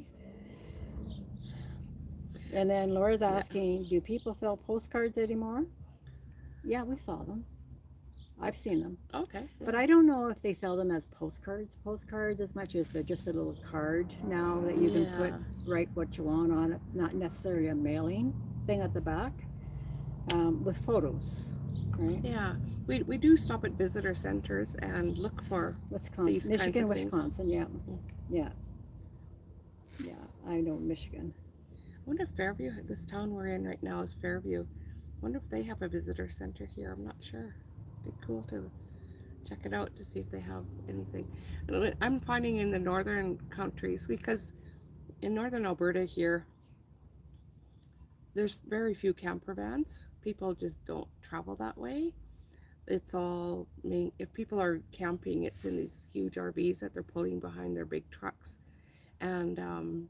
And then Laura's asking, do people sell postcards anymore? Yeah, we saw them. I've seen them. Okay. But I don't know if they sell them as postcards as much as they're just a little card now that you can write what you want on it, not necessarily a mailing thing at the back, with photos. right? Yeah, we do stop at visitor centers and look for Wisconsin, these kinds Michigan, of things. Wisconsin. Yeah, yeah, yeah. I know Michigan. I wonder if Fairview, this town we're in right now is Fairview. I wonder if they have a visitor center here. I'm not sure. It'd be cool to check it out to see if they have anything. And I'm finding in the northern countries, because in northern Alberta here, there's very few camper vans. People just don't travel that way. It's all, I mean, if people are camping, it's in these huge RVs that they're pulling behind their big trucks. And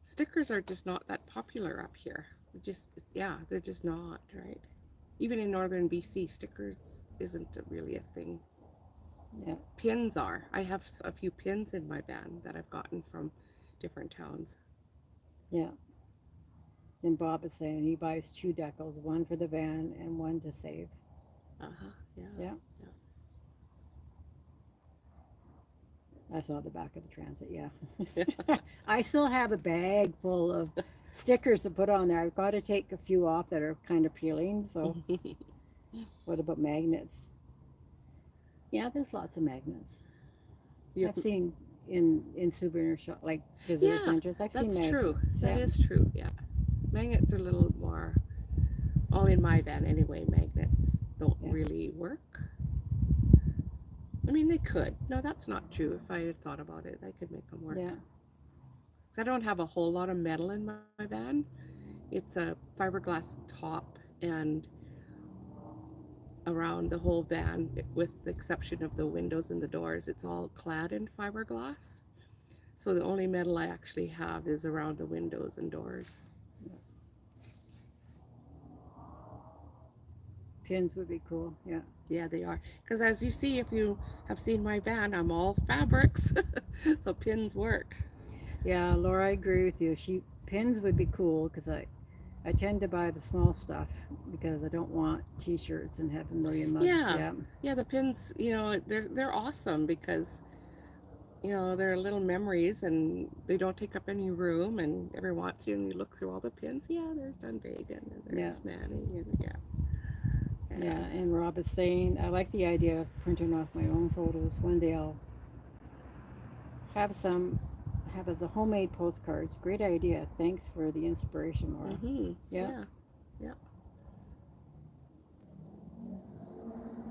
stickers are just not that popular up here. Just, yeah, they're just not, right? Even in northern BC, stickers isn't really a thing. Yeah, Pins are. I have a few pins in my van that I've gotten from different towns. yeah. And Bob is saying he buys 2 decals, one for the van and one to save. Uh-huh, yeah. Yeah. I saw the back of the transit, yeah. I still have a bag full of stickers to put on there. I've got to take a few off that are kind of peeling. So, what about magnets? Yeah, there's lots of magnets. You- I've seen in souvenir shop like visitor Yeah, centers. I've seen That's magnets. true. That Yeah. is true, yeah. Magnets are a little more, all in my van anyway, magnets don't Yeah. really work. I mean, they could. No, that's not true. If I had thought about it, I could make them work. Yeah. 'Cause I don't have a whole lot of metal in my van. It's a fiberglass top and around the whole van, with the exception of the windows and the doors, it's all clad in fiberglass. So the only metal I actually have is around the windows and doors. Pins would be cool. Yeah. Yeah, they are. Because as you see, if you have seen my van, I'm all fabrics. So pins work. Yeah, Laura, I agree with you. Pins would be cool because I tend to buy the small stuff because I don't want T-shirts and have a million mugs. Yeah. Yeah, the pins, they're awesome because, they're little memories and they don't take up any room. And every once in a while you look through all the pins. Yeah, there's Dunvegan and there's Manny and yeah. Yeah, and Rob is saying, I like the idea of printing off my own photos. One day I'll have as a homemade postcards. Great idea. Thanks for the inspiration, Laura. Mm-hmm. Yeah. Yeah.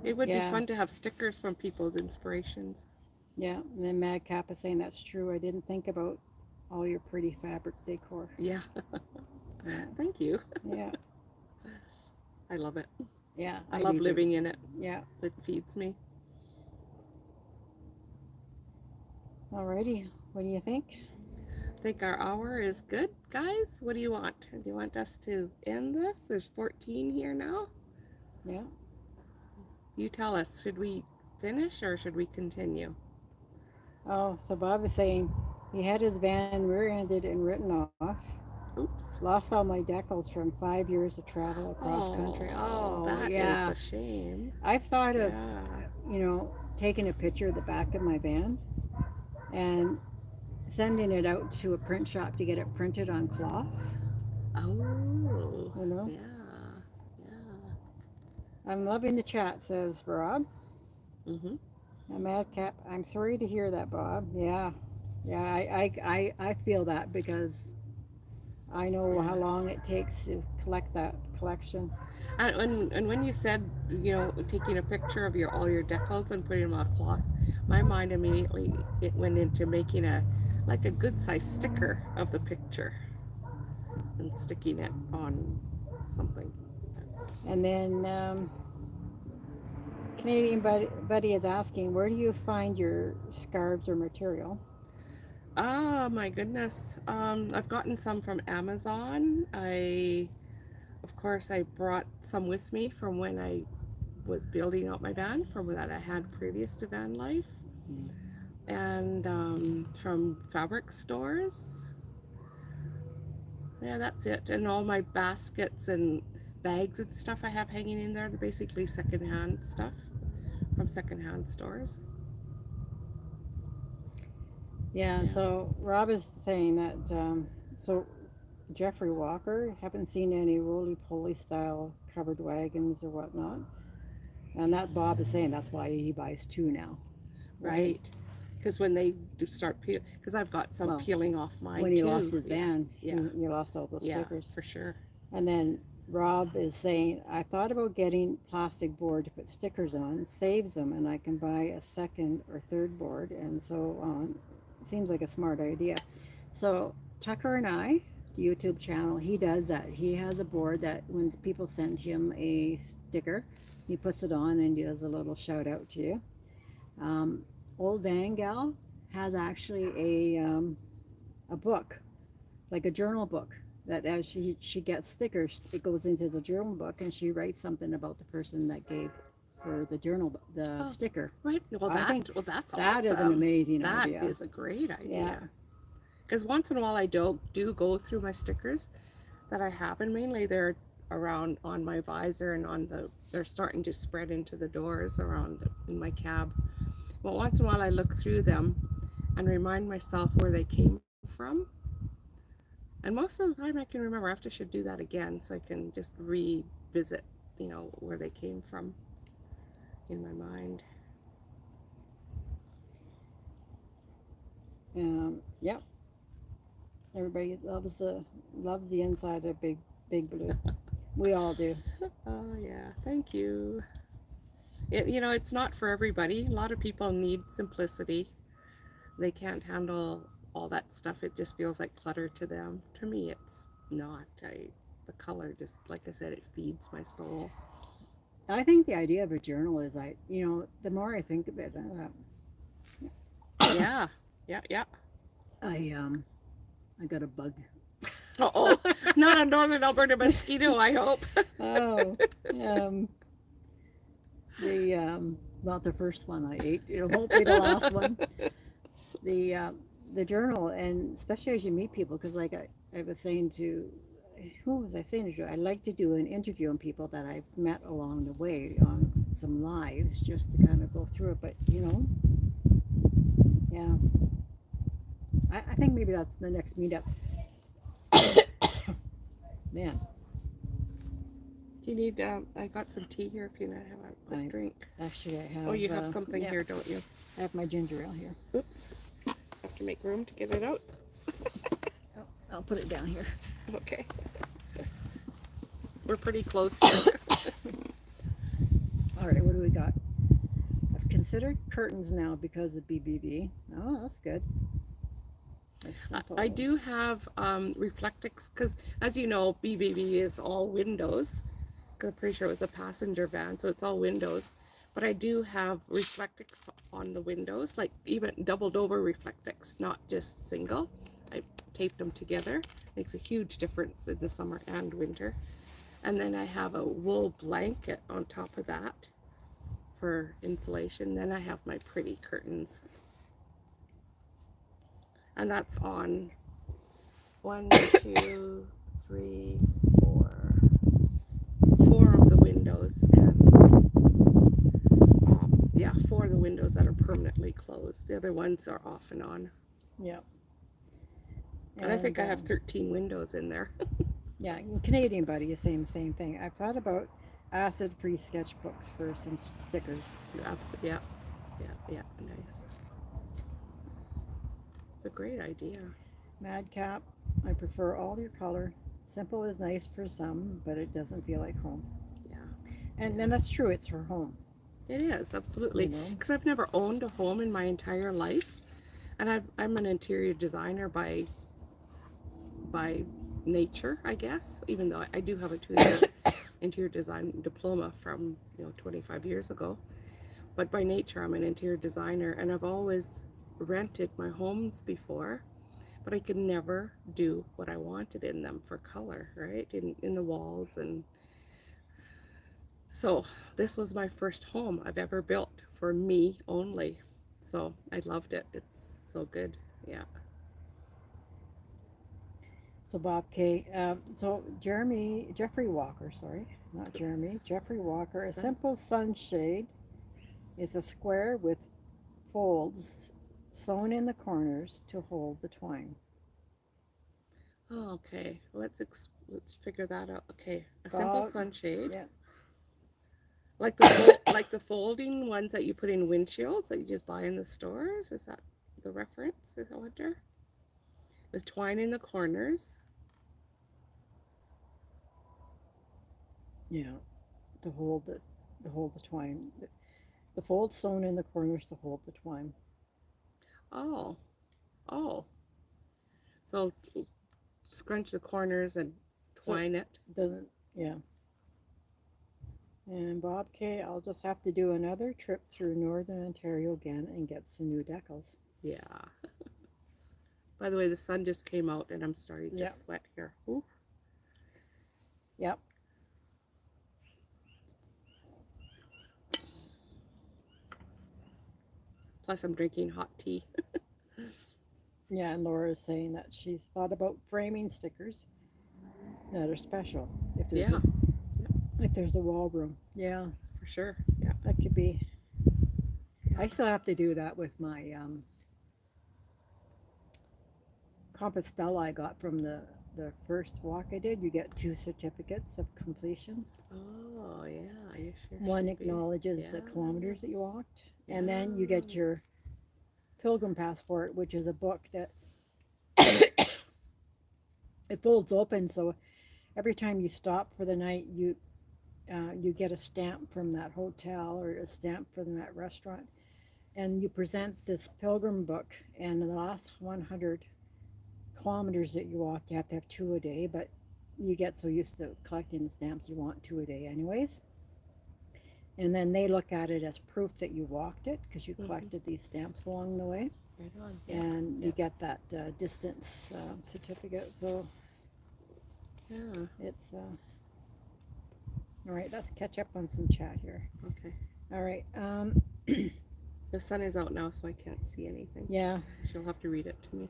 It would be Yeah. fun to have stickers from people's inspirations. Yeah, and then Madcap is saying that's true. I didn't think about all your pretty fabric decor. Yeah. Yeah. Thank you. Yeah, I love it. yeah. I do love too. living in it. Yeah. It feeds me. Alrighty. What do you think? I think our hour is good, guys. What do you want? Do you want us to end this? There's 14 here now. Yeah. You tell us. Should we finish or should we continue? Oh, so Bob is saying he had his van rear-ended and written off. Oops. Lost all my decals from 5 years of travel across country. Oh, that yeah. is a shame. I've thought of, Yeah. taking a picture of the back of my van and sending it out to a print shop to get it printed on cloth. Oh. You know? Yeah. Yeah. I'm loving the chat, says Rob. Mm-hmm. Madcap, I'm sorry to hear that, Bob. Yeah. Yeah, I feel that because I know how long it takes to collect that collection. And when you said, taking a picture of all your decals and putting them on cloth, my mind immediately it went into making a good size sticker of the picture and sticking it on something. And then Canadian buddy is asking, where do you find your scarves or material? Ah, my goodness. I've gotten some from Amazon. Of course, I brought some with me from when I was building out my van, from that I had previous to van life, and from fabric stores. Yeah, that's it. And all my baskets and bags and stuff I have hanging in there, they're basically secondhand stuff from secondhand stores. Yeah, so Rob is saying that, so Jeffrey Walker, haven't seen any roly-poly style covered wagons or whatnot. And that Bob is saying that's why he buys two now. Right. Because when they do start peeling, because I've got some Well, peeling off mine When he too. lost his Yeah. van, Yeah. he lost all those Yeah, stickers. for sure. And then Rob is saying, I thought about getting plastic board to put stickers on, saves them, and I can buy a second or third board and so on. Seems like a smart idea. So Tucker and I, the YouTube channel, he does that. He has a board that when people send him a sticker, he puts it on and he does a little shout out to you. Old Dangal has actually a book, like a journal book, that as she gets stickers, it goes into the journal book and she writes something about the person that gave her the sticker. Right. Well, I think that's that is an awesome. amazing idea. That is a great idea. Yeah. Because once in a while I do go through my stickers that I have, and mainly they're around on my visor and they're starting to spread into the doors in my cab. But once in a while I look through them and remind myself where they came from. And most of the time I can remember. I have to should do that again so I can just revisit, where they came from in my mind. Yep. Everybody loves the inside of Big Blue. We all do. Oh yeah, thank you. It's not for everybody. A lot of people need simplicity. They can't handle all that stuff. It just feels like clutter to them. To me, it's not. The color just, like I said, it feeds my soul. I think the idea of a journal is the more I think of it, Yeah, yeah. I got a bug. Oh, not a northern Alberta mosquito, I hope. Oh, not the first one I ate. It won't be the last one. The journal, and especially as you meet people, because like I was saying to, who was I saying to? I like to do an interview on people that I've met along the way on some lives, just to kind of go through it. But yeah, I think maybe that's the next meetup. Man. Do you need, I got some tea here if you want to have a quick drink. Actually, I have. Oh, you have something here, don't you? I have my ginger ale here. Oops. Have to make room to get it out. Oh, I'll put it down here. Okay. We're pretty close here. All right, what do we got? I've considered curtains now because of BBB. Oh, that's good. I do have Reflectix, because as you know, BBB is all windows. I'm pretty sure it was a passenger van, so it's all windows. But I do have Reflectix on the windows, like even doubled over Reflectix, not just single. I taped them together. Makes a huge difference in the summer and winter. And then I have a wool blanket on top of that for insulation. Then I have my pretty curtains. And that's on 1, 2, 3, 4. 4 of the windows, and yeah, 4 of the windows that are permanently closed. The other ones are off and on. Yeah. And I think I have 13 windows in there. Yeah, Canadian Buddy is saying the same thing. I've thought about acid-free sketchbooks for some stickers. Absolutely, yeah, nice. It's a great idea. Madcap, I prefer all your color. Simple is nice for some, but it doesn't feel like home. Yeah. And then that's true, it's her home. It is, absolutely. Because I've never owned a home in my entire life. And I'm an interior designer by nature, I guess, even though I do have a 2-year interior design diploma from 25 years ago. But by nature, I'm an interior designer, and I've always rented my homes before, but I could never do what I wanted in them for color, right? In the walls. And so this was my first home I've ever built for me only. So I loved it. It's so good. Yeah. So Bob K. Jeffrey Walker, Jeffrey Walker, a simple sunshade is a square with folds sewn in the corners to hold the twine. Oh, okay. let's figure that out. Okay, a simple Fog. sunshade. Yeah. Like like the folding ones that you put in windshields that you just buy in the stores. Is that the reference? I wonder. With twine in the corners. Yeah. To hold the twine. The fold sewn in the corners to hold the twine. Oh, oh. So scrunch the corners and So twine it. doesn't, yeah. And Bob K, I'll just have to do another trip through Northern Ontario again and get some new decals. Yeah. By the way, the sun just came out and I'm starting to Yep. sweat here. Ooh. Yep. Plus, I'm drinking hot tea. Yeah, and Laura is saying that she's thought about framing stickers that are special. If there's Yeah, if there's a wall room. Yeah, for sure. Yeah. that could be. I Yeah. still have to do that with my Compostela I got from the first walk I did. You get 2 certificates of completion. Oh, yeah. You sure One should be. acknowledges the Yeah. kilometers that you walked, and then you get your Pilgrim Passport, which is a book that it folds open. So every time you stop for the night, you get a stamp from that hotel or a stamp from that restaurant, and you present this Pilgrim book. And in the last 100 kilometers that you walk, you have to have 2 a day, but you get so used to collecting the stamps, you want 2 a day anyways. And then they look at it as proof that you walked it because you collected these stamps along the way. Right on. Yeah. And you get that distance certificate. So Yeah. it's all right. Let's catch up on some chat here. Okay. All right. The sun is out now, so I can't see anything. Yeah, She'll have to read it to me.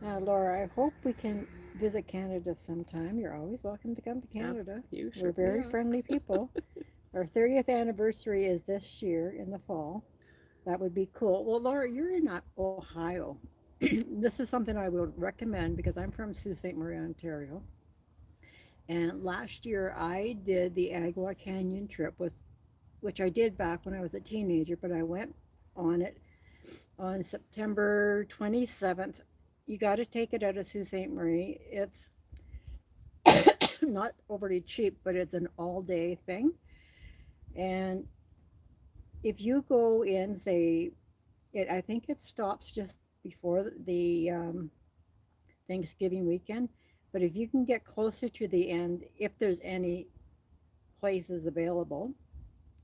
Laura, I hope we can visit Canada sometime. You're always welcome to come to Canada. You We're very friendly people. Our 30th anniversary is this year in the fall. That would be cool. Well, Laura, you're in Ohio. This is something I would recommend because I'm from Sault Ste. Marie, Ontario. And last year I did the Agua Canyon trip, which I did back when I was a teenager, but I went on it on September 27th. You got to take it out of Sault Ste. Marie. It's not overly cheap, but it's an all-day thing. And if you go in, say, I think it stops just before the Thanksgiving weekend. But if you can get closer to the end, if there's any places available,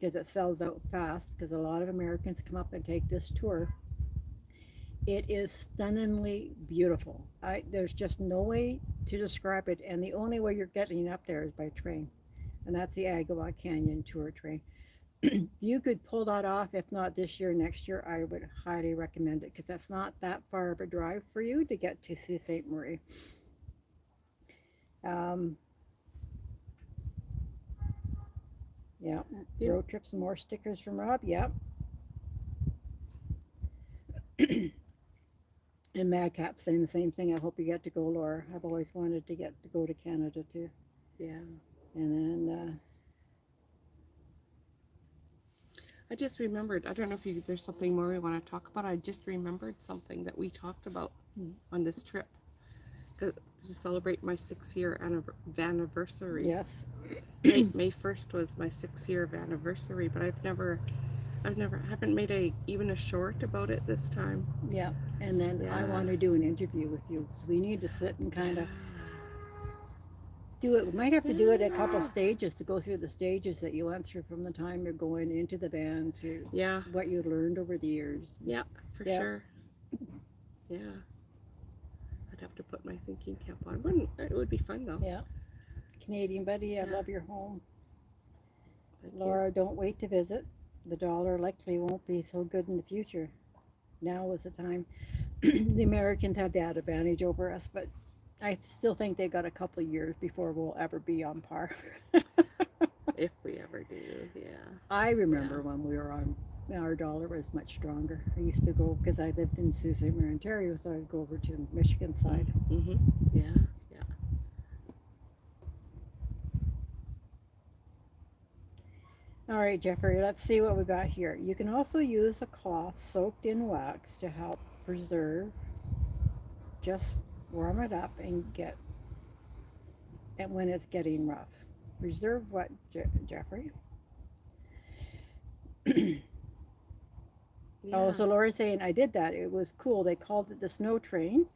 because it sells out fast, because a lot of Americans come up and take this tour, it is stunningly beautiful. There's just no way to describe it, and the only way you're getting up there is by train, and that's the Agua Canyon tour train. You could pull that off, if not this year, next year. I would highly recommend it because that's not that far of a drive for you to get to Sault Ste. Marie. Yeah, road trips and more stickers from Rob. Yep. And Madcap saying the same thing. I hope you get to go, Laura. I've always wanted to get to go to Canada too. Yeah. And then I just remembered, I don't know if there's something more we want to talk about. I just remembered something that we talked about on this trip to celebrate my 6-year anniversary. yes, May 1st was my 6-year anniversary, but I haven't made even a short about it this time. yeah. And then I want to do an interview with you, so we need to sit and kind of do it. We might have to do it a couple stages to go through the stages that you went through from the time you're going into the band to what you learned over the years. Yeah, for sure. Yeah. I'd have to put my thinking cap on. It would be fun though. Yeah. Canadian buddy, I love your home. Thank Laura, don't wait to visit. The dollar likely won't be so good in the future. Now is the time. The Americans have that advantage over us, but I still think they got a couple of years before we'll ever be on par. If we ever do, yeah. I remember when we were on, our dollar was much stronger. I used to go, because I lived in Sault Ste. Marie, Ontario, so I'd go over to the Michigan side. Mm-hmm. Yeah, yeah. All right, Jeffrey, let's see what we got here. You can also use a cloth soaked in wax to help preserve. Just warm it up and get it when it's getting rough. Preserve what, Jeffrey? Oh, Yeah. so Laura's saying I did that. It was cool. They called it the snow train.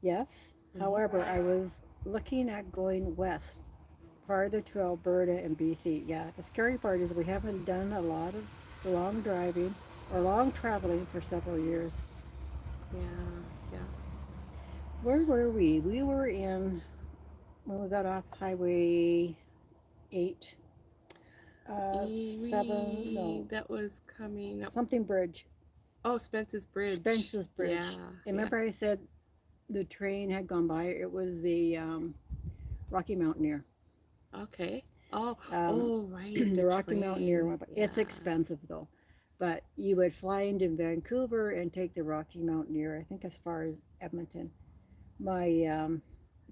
Yes. However, I was looking at going west, farther to Alberta and BC. Yeah, the scary part is we haven't done a lot of long driving or long traveling for several years. Yeah. Yeah. Where were we? We were in when we got off Highway 8, 7, no, That was coming up. something bridge, Oh, Spence's Bridge. Spence's Bridge. Yeah. Remember I said the train had gone by? It was the Rocky Mountaineer. Yeah. Okay. Oh. Right. The Rocky train. Mountaineer went by. It's Yeah. expensive though. But you would fly into Vancouver and take the Rocky Mountaineer, I think as far as Edmonton. My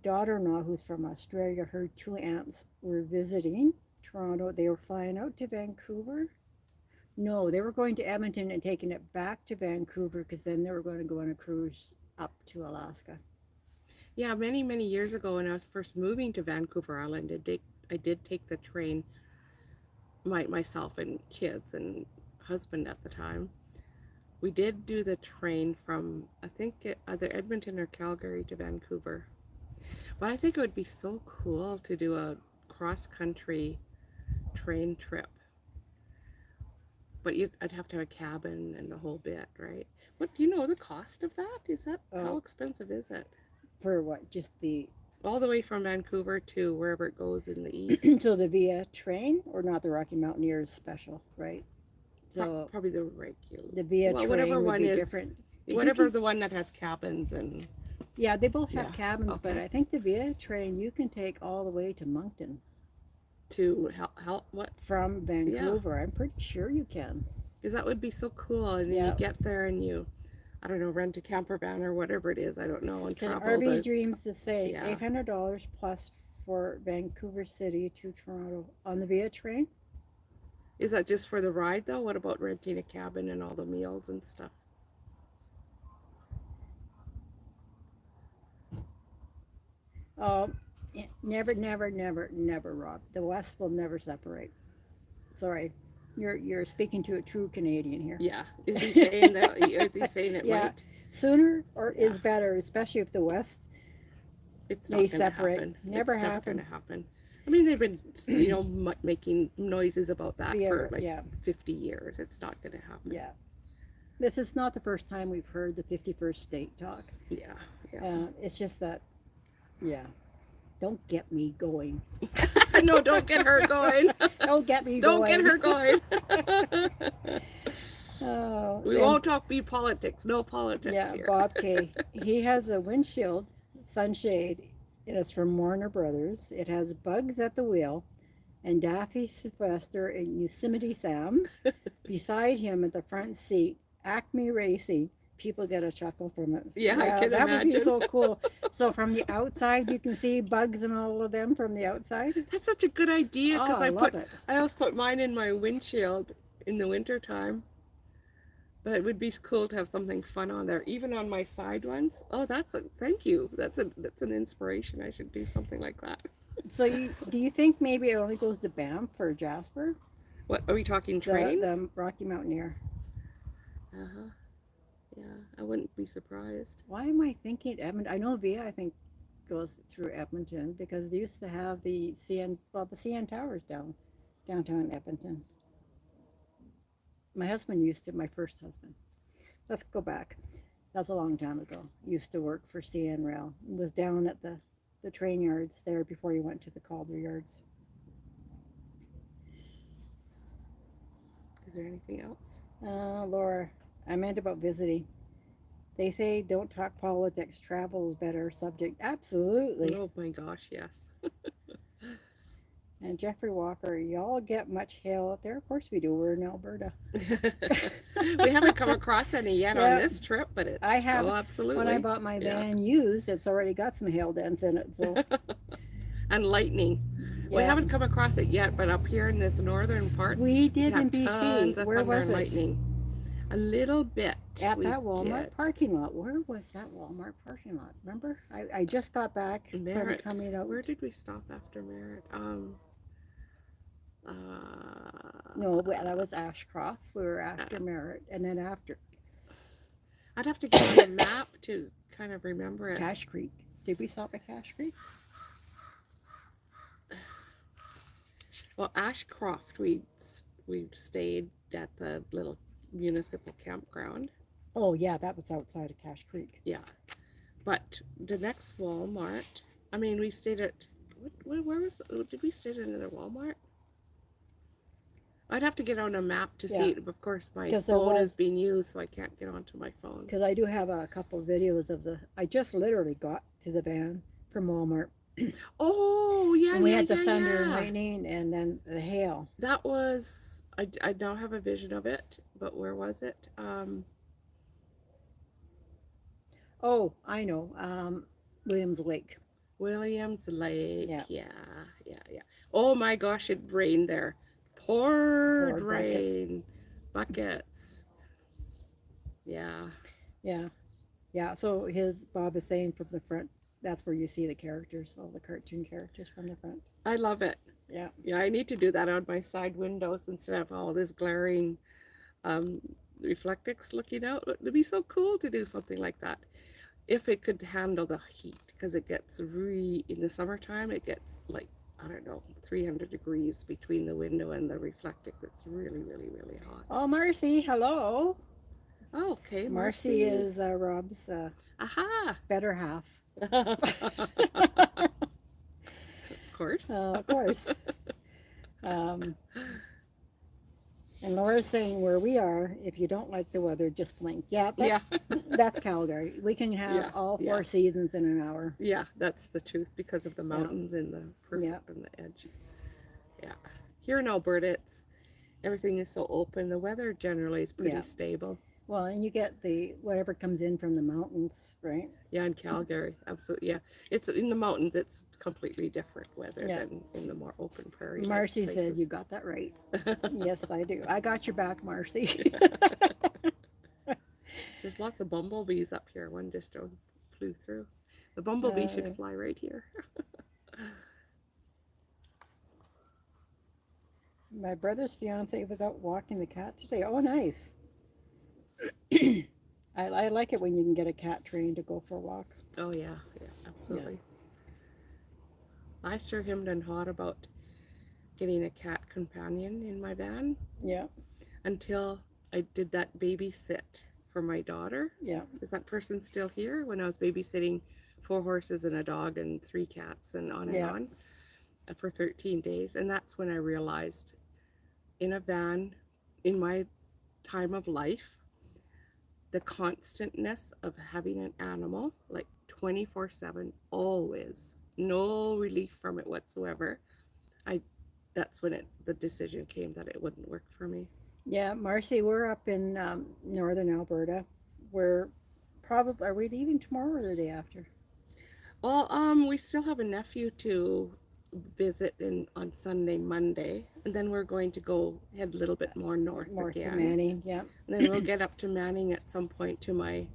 daughter-in-law, who's from Australia, her two aunts were visiting Toronto. They were flying out to Vancouver. No, they were going to Edmonton and taking it back to Vancouver because then they were going to go on a cruise up to Alaska. Yeah. Many, many years ago, when I was first moving to Vancouver Island, I did take the train. Myself and kids and husband at the time. We did do the train from, I think, either Edmonton or Calgary to Vancouver. But I think it would be so cool to do a cross-country train trip. But I'd have to have a cabin and the whole bit, right? What do you know the cost of that? How expensive is it? For what? Just the All the way from Vancouver to wherever it goes in the east. so the via train or not the Rocky Mountaineers special, right? So Probably the regular. the via train whatever would one be is, different. whatever the one that has cabins and. Yeah, they both have Yeah, cabins, but okay. I think the via train you can take all the way to Moncton To help what? from Vancouver. I'm pretty sure you can. Because that would be so cool. And then Yeah. you get there and you, I don't know, rent a camper van or whatever it is. I don't know. And Can travel. RV's Dreams to say Yeah. $800 plus for Vancouver City to Toronto on the via train. Is that just for the ride though? What about renting a cabin and all the meals and stuff? Oh, never, never, never, never, Rob. The West will never separate. Sorry, you're speaking to a true Canadian here. Yeah. Is he saying that? Is he saying it Yeah. right? Sooner or is Yeah. better, especially if the West. It's They not going to separate. happen. Never it's happen. Not going to happen. I mean, they've been, making noises about that for like Yeah, 50 years. It's not going to happen. yeah. This is not the first time we've heard the 51st state talk. Yeah. Yeah. It's just that, yeah. Don't get me going. No, don't get her going. Don't get me Don't going. get her going. Oh, We and- won't talk politics. No politics Yeah, here. Bob K. He has a windshield sunshade. It is from Warner Brothers. It has Bugs at the wheel and Daffy Sylvester and Yosemite Sam beside him at the front seat. Acme Racing. People get a chuckle from it. Yeah, I can that would be imagine. so cool. So from the outside, you can see Bugs and all of them from the outside. That's such a good idea Oh, because I love it. I always put mine in my windshield in the wintertime. But it would be cool to have something fun on there, even on my side ones. Oh, thank you. That's an inspiration. I should do something like that. So do you think maybe it only goes to Banff or Jasper? What are we talking train? The Rocky Mountaineer. Uh-huh. Yeah, I wouldn't be surprised. Why am I thinking Edmonton? I know Via, I think, goes through Edmonton because they used to have the CN Towers downtown Edmonton. My husband used to, my first husband. Let's go back. That's a long time ago. Used to work for CN Rail. Was down at the train yards there before he went to the Calder yards. Is there anything else? Laura, I meant about visiting. They say don't talk politics, travel is better subject. Absolutely. Oh my gosh, yes. And Jeffrey Walker, y'all get much hail out there? Of course we do. We're in Alberta. We haven't come across any yet Yeah. on this trip, but I have. Oh, absolutely. When I bought my Yeah. van used, it's already got some hail dents in it. So And lightning. We Yeah. haven't come across it yet, but up here in this northern part, We did have in BC. tons of Where thunder was and it? lightning. A little bit. At we that Walmart did. parking lot. Where was that Walmart parking lot? Remember? I just got back Merritt. from coming out. Where did we stop after Merritt? Uh, No, that was Ashcroft. We were after Merritt. And then after I'd have to get on the map to kind of remember it. Cache Creek. Did we stop at Cache Creek? Well, Ashcroft, we stayed at the little municipal campground. Oh, yeah, that was outside of Cache Creek. Yeah, but the next Walmart. I mean, we stayed at where was? Did we stay at another Walmart? I'd have to get on a map to see it. Of course, my 'Cause there phone was- is being used, so I can't get onto my phone. Because I do have a couple videos of I just literally got to the van from Walmart. Oh, yeah, And we yeah, had the yeah, thunder and yeah. lightning and then the hail. That was, I now have a vision of it, but where was it? Oh, I know. Williams Lake. Williams Lake. Yeah. Yeah. Oh my gosh, it rained there. Poured Poured rain. Buckets. Yeah. Yeah. So Bob is saying from the front, that's where you see the characters, all the cartoon characters from the front. I love it. Yeah. Yeah, I need to do that on my side windows instead of all this glaring reflectix looking out. It'd be so cool to do something like that. If it could handle the heat, because it gets in the summertime, it gets like, I don't know, 300 degrees between the window and the reflectic. It's really, really, really hot. Oh, Marcy, hello. Oh, okay. Marcy is Rob's Aha! better half. Of course. Of course. And Laura's saying where we are, if you don't like the weather, just blink. Yeah, that's Calgary. We can have all four seasons in an hour. Yeah, that's the truth because of the mountains and the and the edge. Yeah. Here in Alberta, everything is so open. The weather generally is pretty stable. Well, and you get whatever comes in from the mountains, right? Yeah, in Calgary, absolutely. Yeah, it's in the mountains. It's completely different weather than in the more open prairie. Marcy said you got that right. Yes, I do. I got your back, Marcy. There's lots of bumblebees up here. One just flew through. The bumblebee should fly right here. My brother's fiance was out walking the cat today. Oh, nice. I like it when you can get a cat trained to go for a walk. Oh yeah, absolutely. I sure hemmed and hawed about getting a cat companion in my van. Yeah. Until I did that babysit for my daughter. Yeah. Is that person still here? When I was babysitting 4 horses and a dog and 3 cats and on for 13 days. And that's when I realized in a van, in my time of life, the constantness of having an animal, like 24/7, always, no relief from it whatsoever. That's when the decision came that it wouldn't work for me. Yeah, Marcy, we're up in northern Alberta. Are we leaving tomorrow or the day after? Well, we still have a nephew to visit on Sunday, Monday, and then we're going to head a little bit more north again. To Manning, yeah. And then we'll get up to Manning at some point to my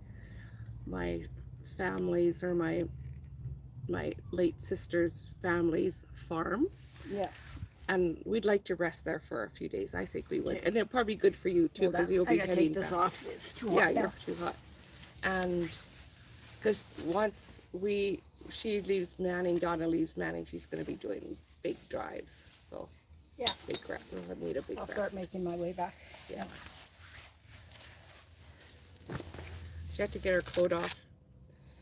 family's or my late sister's family's farm. Yeah. And we'd like to rest there for a few days. I think we would. And it'll probably be good for you too, because you'll be I gotta heading take this back. off. It's too hot. Yeah, now. you're too hot. And because once she leaves Manning, Donna leaves Manning, she's going to be doing big drives. So Yeah. big rest. We'll need a big I'll rest. start making my way back. Yeah. She had to get her coat off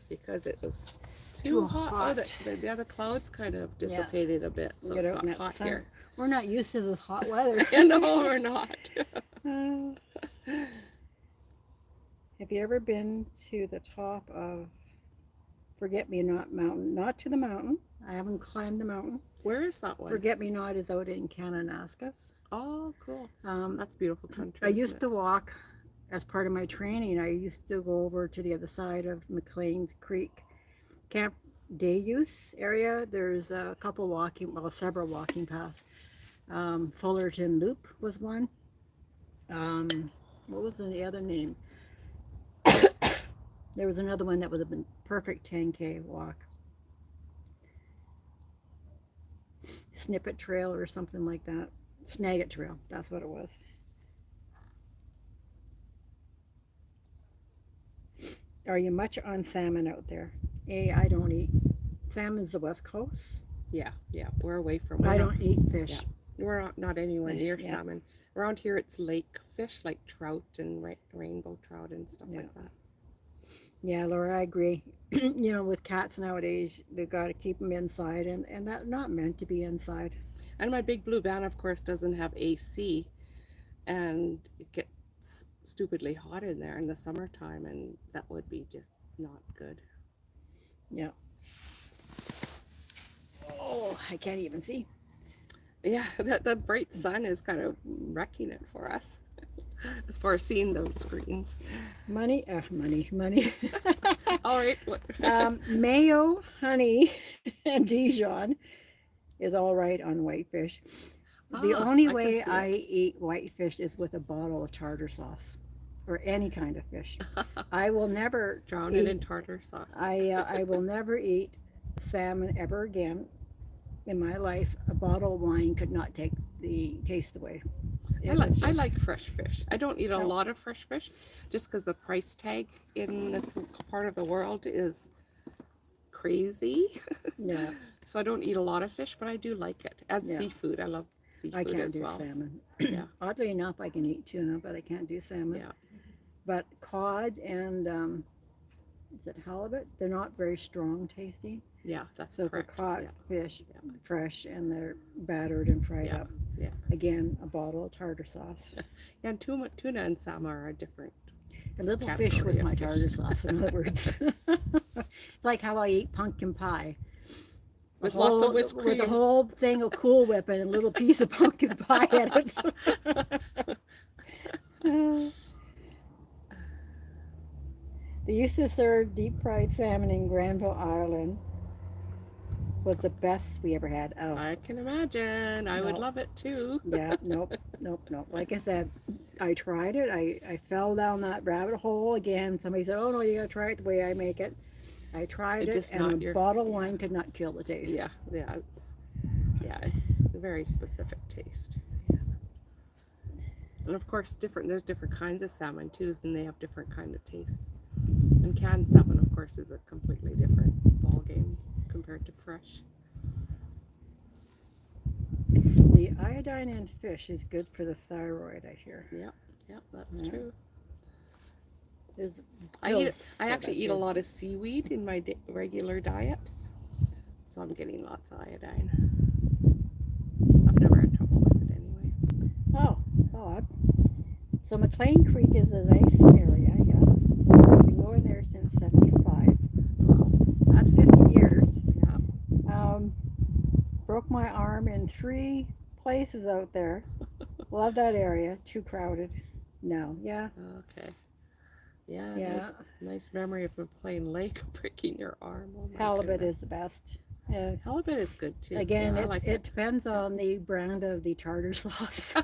because it was too hot. Oh, the clouds kind of dissipated a bit, so Get it out in got that hot sun. here. We're not used to the hot weather. No, we're not. Have you ever been to the top of Forget-Me-Not Mountain? Not to the mountain. I haven't climbed the mountain. Where is that one? Forget-Me-Not is out in Kananaskis. Oh, cool. That's beautiful country. I used to walk, as part of my training, I used to go over to the other side of McLean Creek, camp day use area. There's a couple several walking paths. Fullerton Loop was one. What was the other name? There was another one that would have been perfect 10K walk. Snippet Trail or something like that. Snagit Trail, that's what it was. Are you much on salmon out there? I don't eat. Salmon's the West Coast. Yeah, we're away from. I don't eat fish. Yeah, we're not anywhere near Yeah. salmon. Around here, it's lake fish like trout and rainbow trout and stuff Yeah. like that. Yeah, Laura, I agree. With cats nowadays, they've got to keep them inside, and that's not meant to be inside. And my big blue van, of course, doesn't have AC, and it gets stupidly hot in there in the summertime, and that would be just not good. Yeah. Oh, I can't even see. Yeah, the bright sun is kind of wrecking it for us as far as seeing those screens. Money. All right. Mayo, honey, and Dijon is all right on whitefish. The only way I eat whitefish is with a bottle of tartar sauce or any kind of fish. I will never Drown it in tartar sauce. I will never eat salmon ever again in my life. A bottle of wine could not take the taste away. I like fresh fish. I don't eat a lot of fresh fish just because the price tag in this part of the world is crazy. Yeah. So I don't eat a lot of fish, but I do like it. And seafood. I love seafood I can't as do well. salmon. Yeah. Oddly enough, I can eat tuna, but I can't do salmon. Yeah. But cod and is it halibut? They're not very strong tasting. Yeah, that's So correct. for cod Yeah. fish, fresh and they're battered and fried up. Yeah. Again, a bottle of tartar sauce. Yeah, and tuna and salmon are a different. A little Category fish with of my fish. tartar sauce, in other words. It's like how I eat pumpkin pie. With lots of whipped With a cream. whole thing of Cool Whip and a little piece of pumpkin pie in it. They used to serve deep fried salmon in Granville Island. Was the best we ever had. Oh, I can imagine. I would No. love it too. yeah, nope. Like I said, I tried it. I fell down that rabbit hole again. Somebody said, "Oh no, you gotta try it the way I make it." I tried It's it, just and not a your- bottle of wine could not kill the taste. Yeah, it's a very specific taste. And of course, there's different kinds of salmon too, and they have different kind of tastes. And canned salmon, of course, is a completely different ball game compared to fresh. The iodine in fish is good for the thyroid, I hear. Yeah, that's Yeah. true. There's I pills that actually eat a you- lot of seaweed in my regular diet, so I'm getting lots of iodine. I've never had trouble with it anyway. Oh, God. So McLean Creek is a nice area, yes. I've been going there since 75. That's 50 years. Yeah. Broke my arm in 3 places out there. Love that area. Too crowded. No, yeah. Okay. Yeah. Yeah. Nice memory of McLean Lake breaking your arm. Oh my Halibut goodness. is the best. Yeah. Halibut is good too. Again, Yeah, I it like it depends on the brand of the tartar sauce.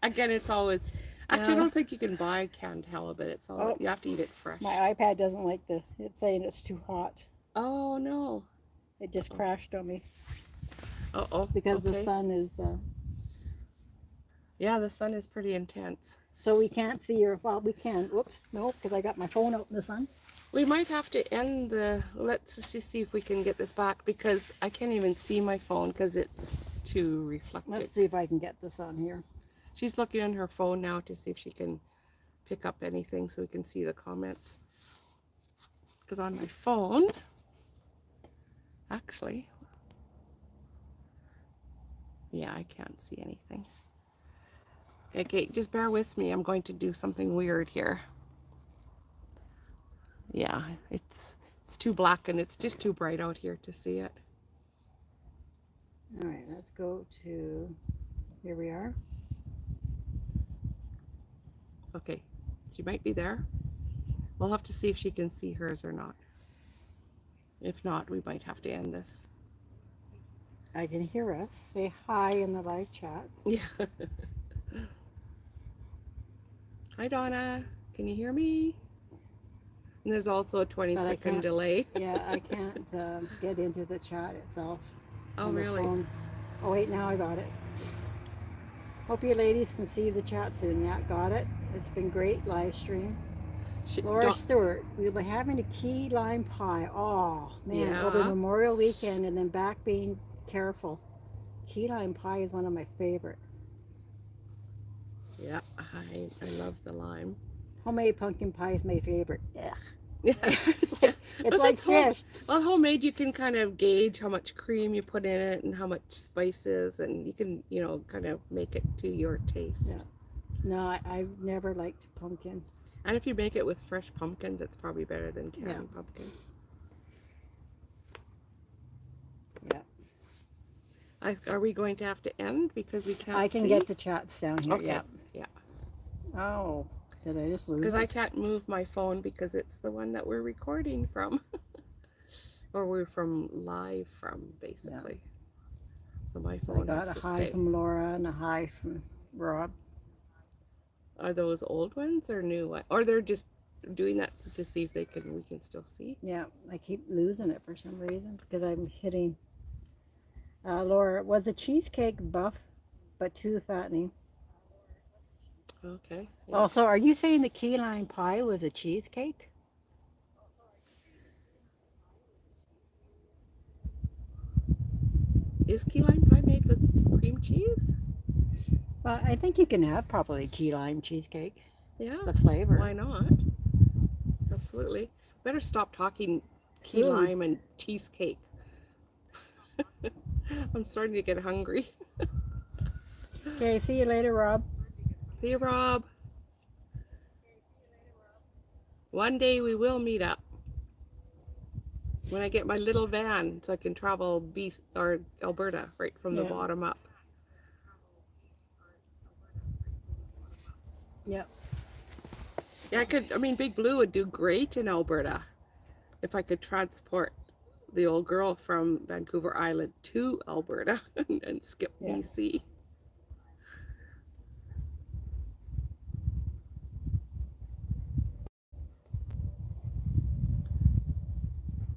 Again, it's always. Actually, I Yeah. don't think you can buy canned halibut. It's all you have to eat it fresh. My iPad doesn't like it's saying it's too hot. Oh no. It just crashed on me Oh. because okay. the sun is. Yeah, the sun is pretty intense. So we can't see well, we can. Whoops, no, because I got my phone out in the sun. We might have to end the. Let's just see if we can get this back because I can't even see my phone because it's too reflected. Let's see if I can get this on here. She's looking on her phone now to see if she can pick up anything so we can see the comments. Because on my phone, actually, yeah, I can't see anything. Okay, just bear with me. I'm going to do something weird here. Yeah, it's too black and it's just too bright out here to see it. All right, let's go to, here we are. Okay, she might be there. We'll have to see if she can see hers or not. If not, we might have to end this. I can hear us. Say hi in the live chat. Yeah. Hi, Donna. Can you hear me? And there's also a 20-second can't- delay. Yeah, I can't get into the chat itself. Oh, on the really? phone. Oh, wait, now I got it. Hope you ladies can see the chat soon. Yeah, got it. It's been great live stream. Laura Stewart, we'll be having a key lime pie. Oh, man, over Yeah. Memorial Weekend and then back being careful. Key lime pie is one of my favorite. Yeah, I love the lime. Homemade pumpkin pie is my favorite. Ugh. Yeah. It's like fish. Well, homemade, you can kind of gauge how much cream you put in it and how much spices, and you can, you know, kind of make it to your taste. Yeah. No, I've never liked pumpkin. And if you make it with fresh pumpkins, it's probably better than canned pumpkin. Yeah. Are we going to have to end because we can't see? I can get the chats down here. Okay. Yeah. Yeah. Oh, did I just lose it? Because I can't move my phone because it's the one that we're recording from. Or we're from live from, basically. So my phone I got has a to hi stay. from Laura and a hi from Rob. Are those old ones or new ones? Or they're just doing that to see if we can still see? Yeah, I keep losing it for some reason because I'm hitting. Laura, was the cheesecake buff but too fattening? Okay. Yeah. Also, are you saying the key lime pie was a cheesecake? Is key lime pie made with cream cheese? Well, I think you can have probably key lime cheesecake. Yeah. The flavor. Why not? Absolutely. Better stop talking key Food. lime and cheesecake. I'm starting to get hungry. Okay, see you later, Rob. See you, Rob. One day we will meet up. When I get my little van so I can travel Alberta right from the bottom up. Yep. Yeah, Big Blue would do great in Alberta if I could transport the old girl from Vancouver Island to Alberta and skip BC.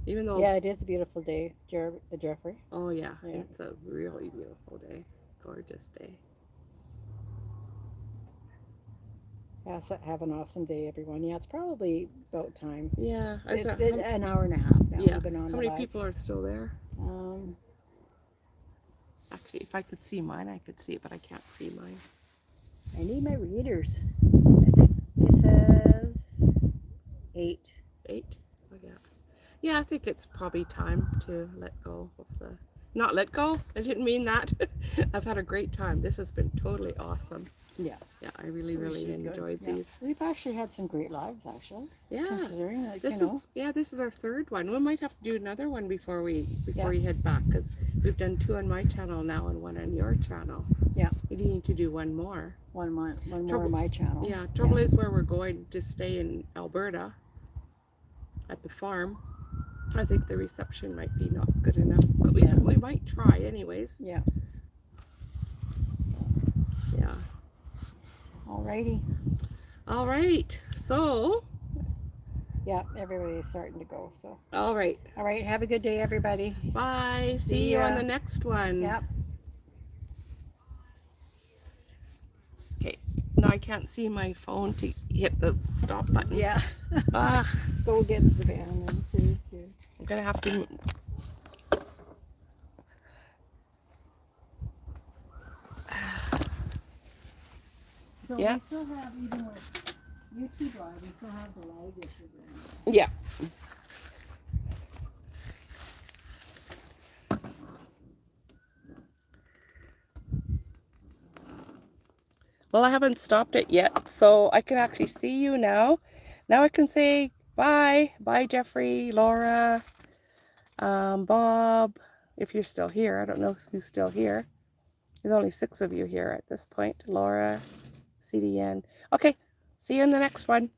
Even though... Yeah, it is a beautiful day, Jeffrey. Oh, yeah. It's a really beautiful day. Gorgeous day. Yeah, so have an awesome day, everyone. Yeah, it's probably about time. Yeah. It's an hour and a half now. Yeah. We've been on How many people are still there? Actually, if I could see mine, I could see it, but I can't see mine. I need my readers. I think it says 8. 8? Oh, yeah. Yeah, I think it's probably time to let go of the... Not let go. I didn't mean that. I've had a great time. This has been totally awesome. Yeah. Yeah, I really enjoyed these. We've actually had some great lives, actually. Yeah. Considering that, this is our third one. We might have to do another one before we head back, because we've done 2 on my channel now and 1 on your channel. Yeah. We need to do 1 more. One more on my channel. Yeah. Trouble is where we're going to stay in Alberta at the farm. I think the reception might be not good enough, but we might try anyways. Yeah. Yeah. Alrighty. All right. So. Yeah, everybody's starting to go. So. All right. All right. Have a good day, everybody. Bye. See you on the next one. Yep. Okay. No, I can't see my phone to hit the stop button. Yeah. Go against the van and see. I'm gonna have to. So Yeah. we still have, even with YouTube Live, we still have the live issue going. Yeah. Well, I haven't stopped it yet, so I can actually see you now. Now I can say bye. Bye, Jeffrey, Laura, Bob, if you're still here. I don't know who's still here. There's only 6 of you here at this point. Laura, CDN. Okay, see you in the next one.